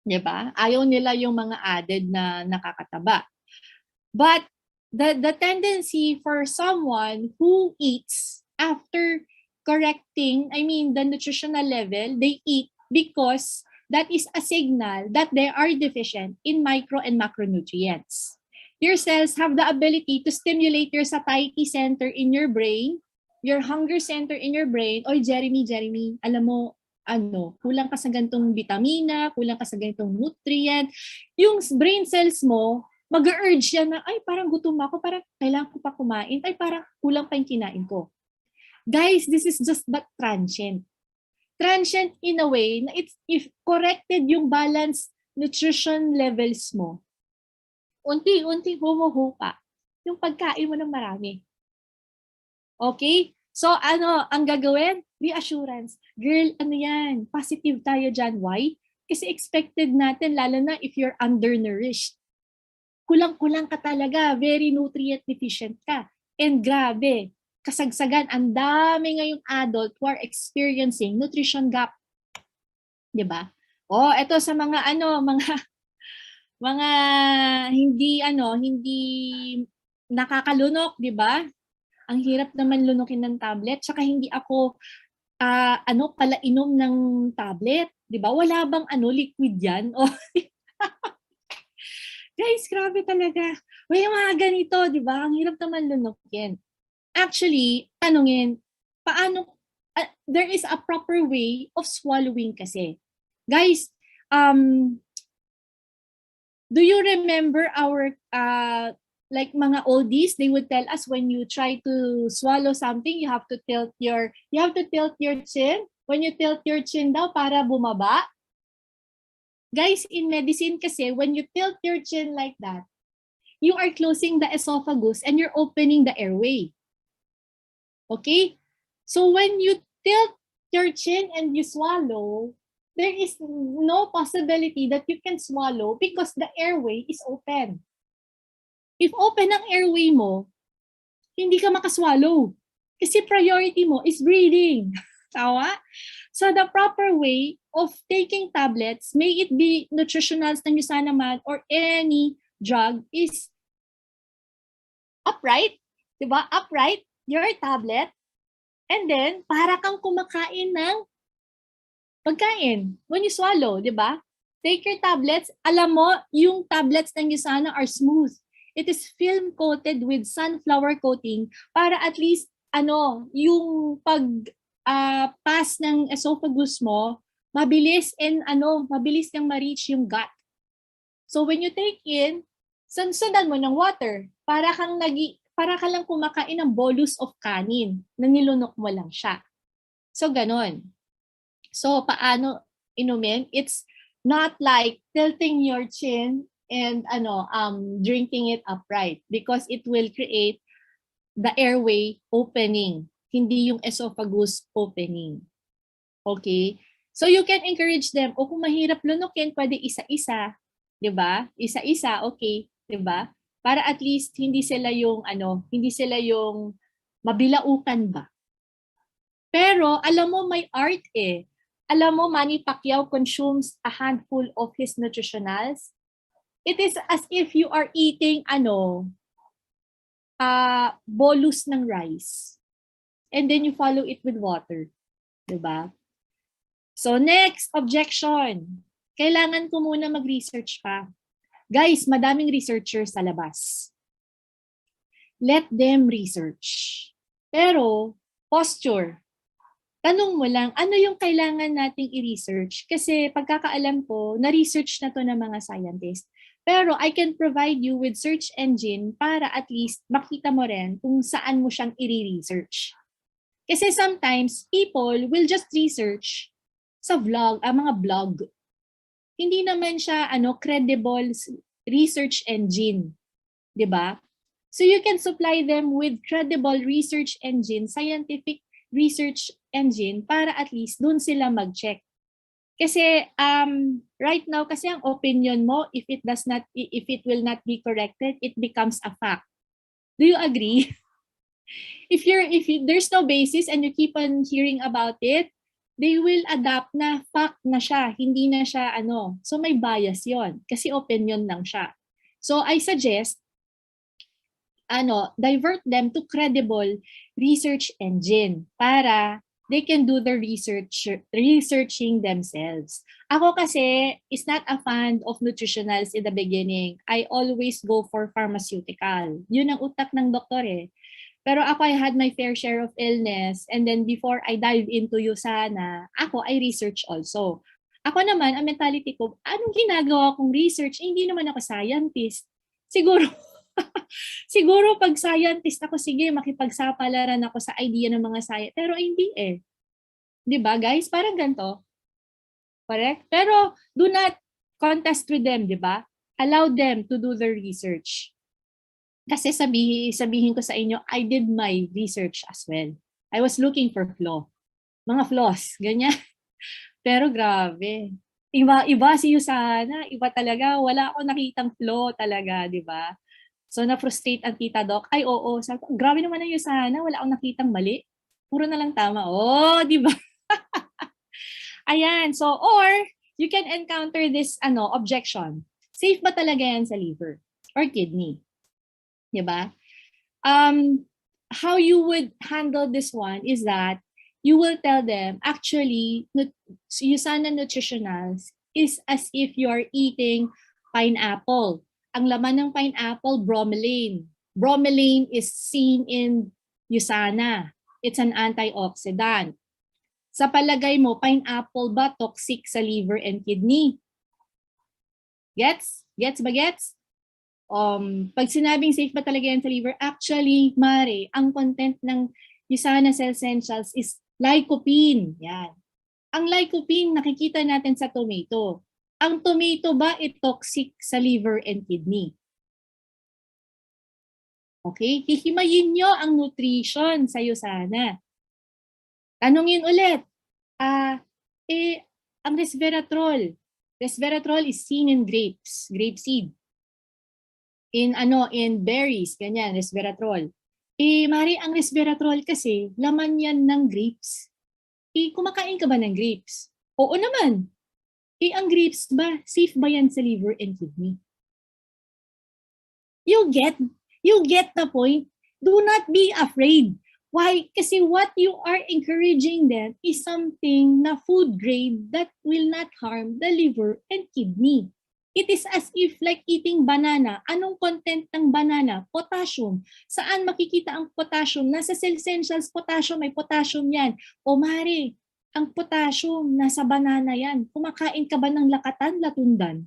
Di ba? Ayaw nila yung mga added na nakakataba. But the tendency for someone who eats after correcting, the nutritional level, they eat because that is a signal that they are deficient in micro and macronutrients. Your cells have the ability to stimulate your satiety center in your brain, your hunger center in your brain. Oy, Jeremy, alam mo, kulang ka sa ganitong vitamina, kulang ka sa ganitong nutrient. Yung brain cells mo, mag-urge yan na, ay, parang gutom ako, parang kailangan ko pa kumain, ay, parang kulang pa yung kinain ko. Guys, this is just but transient. Transient in a way na if corrected yung balance nutrition levels mo, unti-unti humuhupa yung pagkain mo ng marami. Okay? So ang gagawin? Reassurance. Girl, yan? Positive tayo dyan. Why? Kasi expected natin, lalo na if you're undernourished. Kulang-kulang ka talaga. Very nutrient deficient ka. And grabe, kasagsagan, ang dami ngayong adult who are experiencing nutrition gap. 'Di ba? Oh, ito sa mga mga hindi nakakalunok, 'di ba? Ang hirap naman lunukin ng tablet, saka hindi ako palainom ng tablet, 'di ba? Wala bang liquid 'yan? Oh. Guys, grabe talaga. May mga ganito, 'di ba? Ang hirap naman lunukin. Actually, tanungin, paano, there is a proper way of swallowing kasi. Guys, do you remember our, like mga oldies, they would tell us when you try to swallow something, you have to tilt your chin. When you tilt your chin daw para bumaba. Guys, in medicine kasi, when you tilt your chin like that, you are closing the esophagus and you're opening the airway. Okay? So when you tilt your chin and you swallow, there is no possibility that you can swallow because the airway is open. If open ang airway mo, hindi ka makaswallow. Kasi priority mo is breathing. Tawa? So the proper way of taking tablets, may it be nutritionals ng USANA man or any drug, is upright. Diba? Upright your tablet. And then, para kang kumakain ng pagkain when you swallow, diba? Take your tablets. Alam mo, yung tablets ng USANA are smooth. It is film coated with sunflower coating para at least yung pass ng esophagus mo mabilis and mabilis nang ma-reach yung gut. So when you take in, sundan mo ng water para ka lang kumakain ng bolus of kanin na nilunok mo lang siya. So ganon. So paano inumin? It's not like tilting your chin and drinking it upright because it will create the airway opening, hindi yung esophagus opening. Okay? So you can encourage them, o kung mahirap lunukin, pwede isa-isa, 'di ba? Isa-isa, okay, 'di ba? Para at least hindi sila yung mabilaukan ba. Pero alam mo may art eh. Alam mo Manny Pacquiao consumes a handful of his nutritionals. It is as if you are eating bolus ng rice. And then you follow it with water. Diba? So next, objection. Kailangan ko muna mag-research pa. Guys, madaming researchers sa labas. Let them research. Pero, posture. Tanong mo lang, ano yung kailangan nating i-research? Kasi pagkakaalam ko, na-research na to ng mga scientists. Pero I can provide you with search engine para at least makita mo rin kung saan mo siyang i-research. Kasi sometimes people will just research sa mga blog. Hindi naman siya credible research engine, 'di ba? So you can supply them with credible research engine, scientific research engine para at least doon sila mag-check. Kasi right now kasi ang opinion mo if it will not be corrected, it becomes a fact. Do you agree? if there's no basis and you keep on hearing about it, they will adapt na fact na siya, hindi na siya So may bias 'yon kasi opinion lang siya. So I suggest divert them to credible research engine para they can do the researching themselves. Ako kasi is not a fan of nutritionals in the beginning. I always go for pharmaceutical. Yun ang utak ng doktor eh. Pero ako, I had my fair share of illness and then before I dive into USANA, I research also. Ako naman, ang mentality ko, anong ginagawa kong research? Hindi naman ako scientist. Siguro pag scientist ako, sige, makipagsapalaran ako sa idea ng mga science. Pero hindi eh. 'Di ba guys? Parang ganito. Correct? Pero do not contest with them, 'di ba? Allow them to do their research. Kasi sabihin ko sa inyo, I did my research as well. I was looking for mga flaws, ganyan. Pero grabe. Iba si USANA, iba talaga. Wala akong nakitang flaw talaga, 'di ba? So na-frustrate ang tita doc. Ay oo, sabi ko, grabe naman ang USANA, wala akong nakitang mali. Puro na lang tama. Oh, 'di ba? Ayan, so or you can encounter this objection. Safe ba talaga yan sa liver or kidney? 'Di ba? How you would handle this one is that you will tell them actually USANA nutritionals is as if you are eating pineapple. Ang laman ng pineapple, bromelain. Bromelain is seen in USANA. It's an antioxidant. Sa palagay mo, pineapple ba toxic sa liver and kidney? Gets? Gets ba gets? Pag sinabing safe ba talaga yan sa liver, actually, Mare, ang content ng USANA Essentials is lycopene. Yan. Ang lycopene, nakikita natin sa tomato. Ang tomato ba toxic sa liver and kidney? Okay? Hihimayin nyo ang nutrition sa Usana. Tanungin ulit, ang resveratrol. Resveratrol is seen in grapes, grape seed. In berries, ganyan, resveratrol. Mari, ang resveratrol kasi, laman yan ng grapes. Kumakain ka ba ng grapes? Oo naman. Ang grapes ba, safe ba yan sa liver and kidney? You get the point. Do not be afraid. Why? Kasi what you are encouraging them is something na food grade that will not harm the liver and kidney. It is as if like eating banana. Anong content ng banana? Potassium. Saan makikita ang potassium? Nasa cell essentials potassium, may potassium yan. O mare, ang potassium nasa banana yan. Kumakain ka ba ng lakatan, latundan?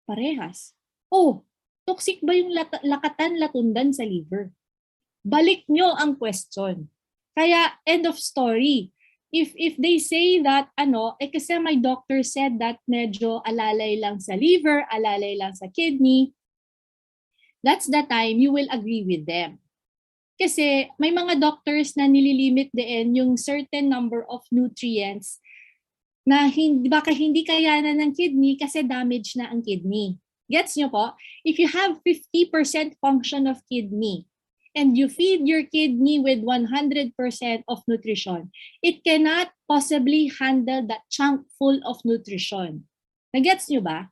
Parehas. Toxic ba yung lakatan, latundan sa liver? Balik nyo ang question. Kaya, end of story. If they say that, kasi my doctor said that medyo alalay lang sa liver, alalay lang sa kidney, that's the time you will agree with them. Kasi may mga doctors na nililimit din yung certain number of nutrients na baka hindi kayanan ng kidney kasi damage na ang kidney. Gets nyo po? If you have 50% function of kidney, and you feed your kidney with 100% of nutrition, it cannot possibly handle that chunk full of nutrition. Nagets nyo ba?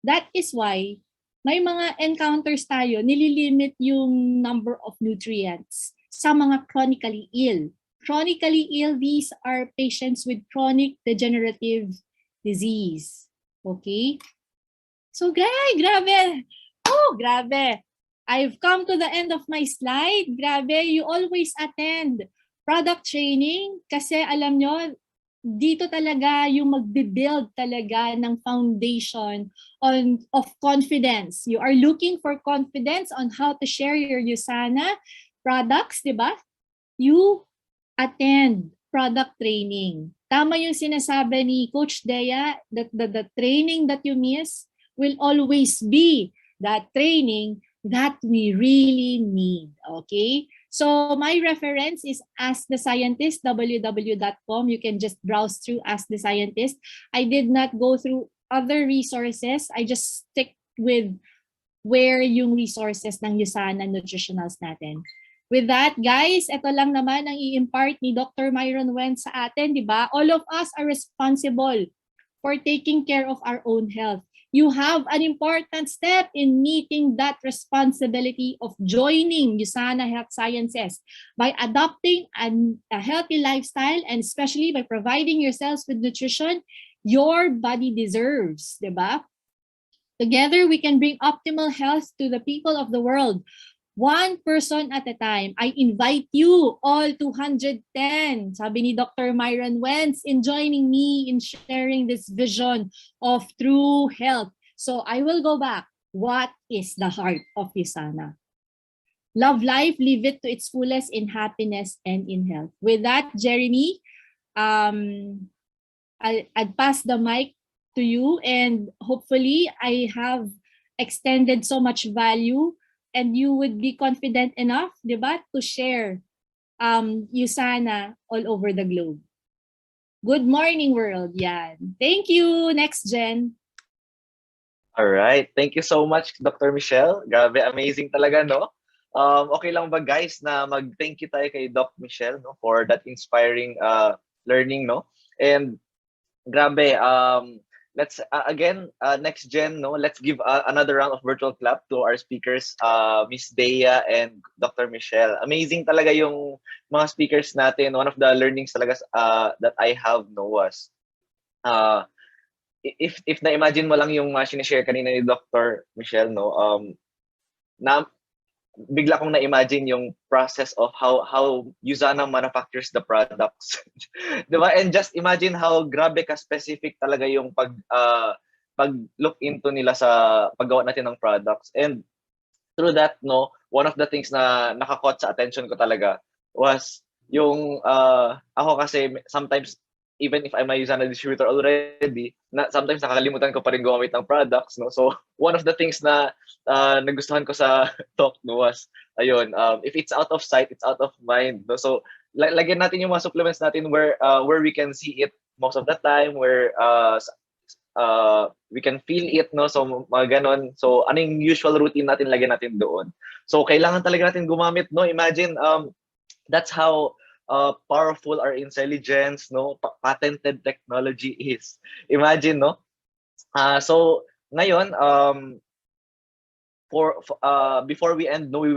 That is why may mga encounters tayo, nililimit yung number of nutrients sa mga chronically ill. Chronically ill, these are patients with chronic degenerative disease. Okay? So, grabe. Grabe. I've come to the end of my slide. Grabe, you always attend product training kasi alam nyo, dito talaga yung magbe-build talaga ng foundation of confidence. You are looking for confidence on how to share your Usana products, di ba? You attend product training. Tama yung sinasabi ni Coach Dea that the training that you miss will always be that training that we really need, okay? So my reference is Ask the Scientist, www.com. You can just browse through Ask the Scientist. I did not go through other resources. I just stick with where yung resources ng Usana Nutritionals natin. With that, guys, ito lang naman ang i-impart ni Dr. Myron Wen sa atin, di ba? All of us are responsible for taking care of our own health. You have an important step in meeting that responsibility of joining Usana Health Sciences by adopting a healthy lifestyle and especially by providing yourselves with nutrition your body deserves, diba? Together, we can bring optimal health to the people of the world. One person at a time. I invite you, all 210, sabi ni Dr. Myron Wentz, in joining me in sharing this vision of true health. So I will go back. What is the heart of Usana? Love life, live it to its fullest in happiness and in health. With that, Jeremy, I'd pass the mic to you, and hopefully I have extended so much value and you would be confident enough, diba, to share Usana all over the globe. Good morning, world. Yan. Thank you, NXGN. All right. Thank you so much, Dr. Michelle. Grabe, amazing talaga, no? Okay lang ba, guys, na mag-thank you tayo kay Doc Michelle, no, for that inspiring learning, no? And grabe, let's again, NXGN, no, let's give another round of virtual clap to our speakers, Miss Dea and Dr. Michelle. Amazing talaga yung mga speakers natin. One of the learnings talaga that I have, no, was if na-imagine mo lang yung share kanina ni Dr. Michelle, no, bigla kong na-imagine yung process of how Usana manufactures the products. Diba? And just imagine how grabe ka specific talaga yung pag look into nila sa paggawa natin ng products. And through that, no, one of the things na nakakaught sa attention ko talaga was yung ako kasi sometimes even if I'm a USANA distributor already, sometimes nakakalimutan ko pa rin gumamit ng products, no? So one of the things na nagustuhan ko sa talk, no, was ayun, if it's out of sight, it's out of mind, no? So lagyan natin yung mga supplements natin where we can see it most of the time, where we can feel it, no? So mga ganon. So ano yung usual routine natin, lagyan natin doon. So kailangan talaga natin gumamit, no? Imagine that's how powerful our intelligence, no, patented technology is. Imagine, no? So ngayon, before we end, no, we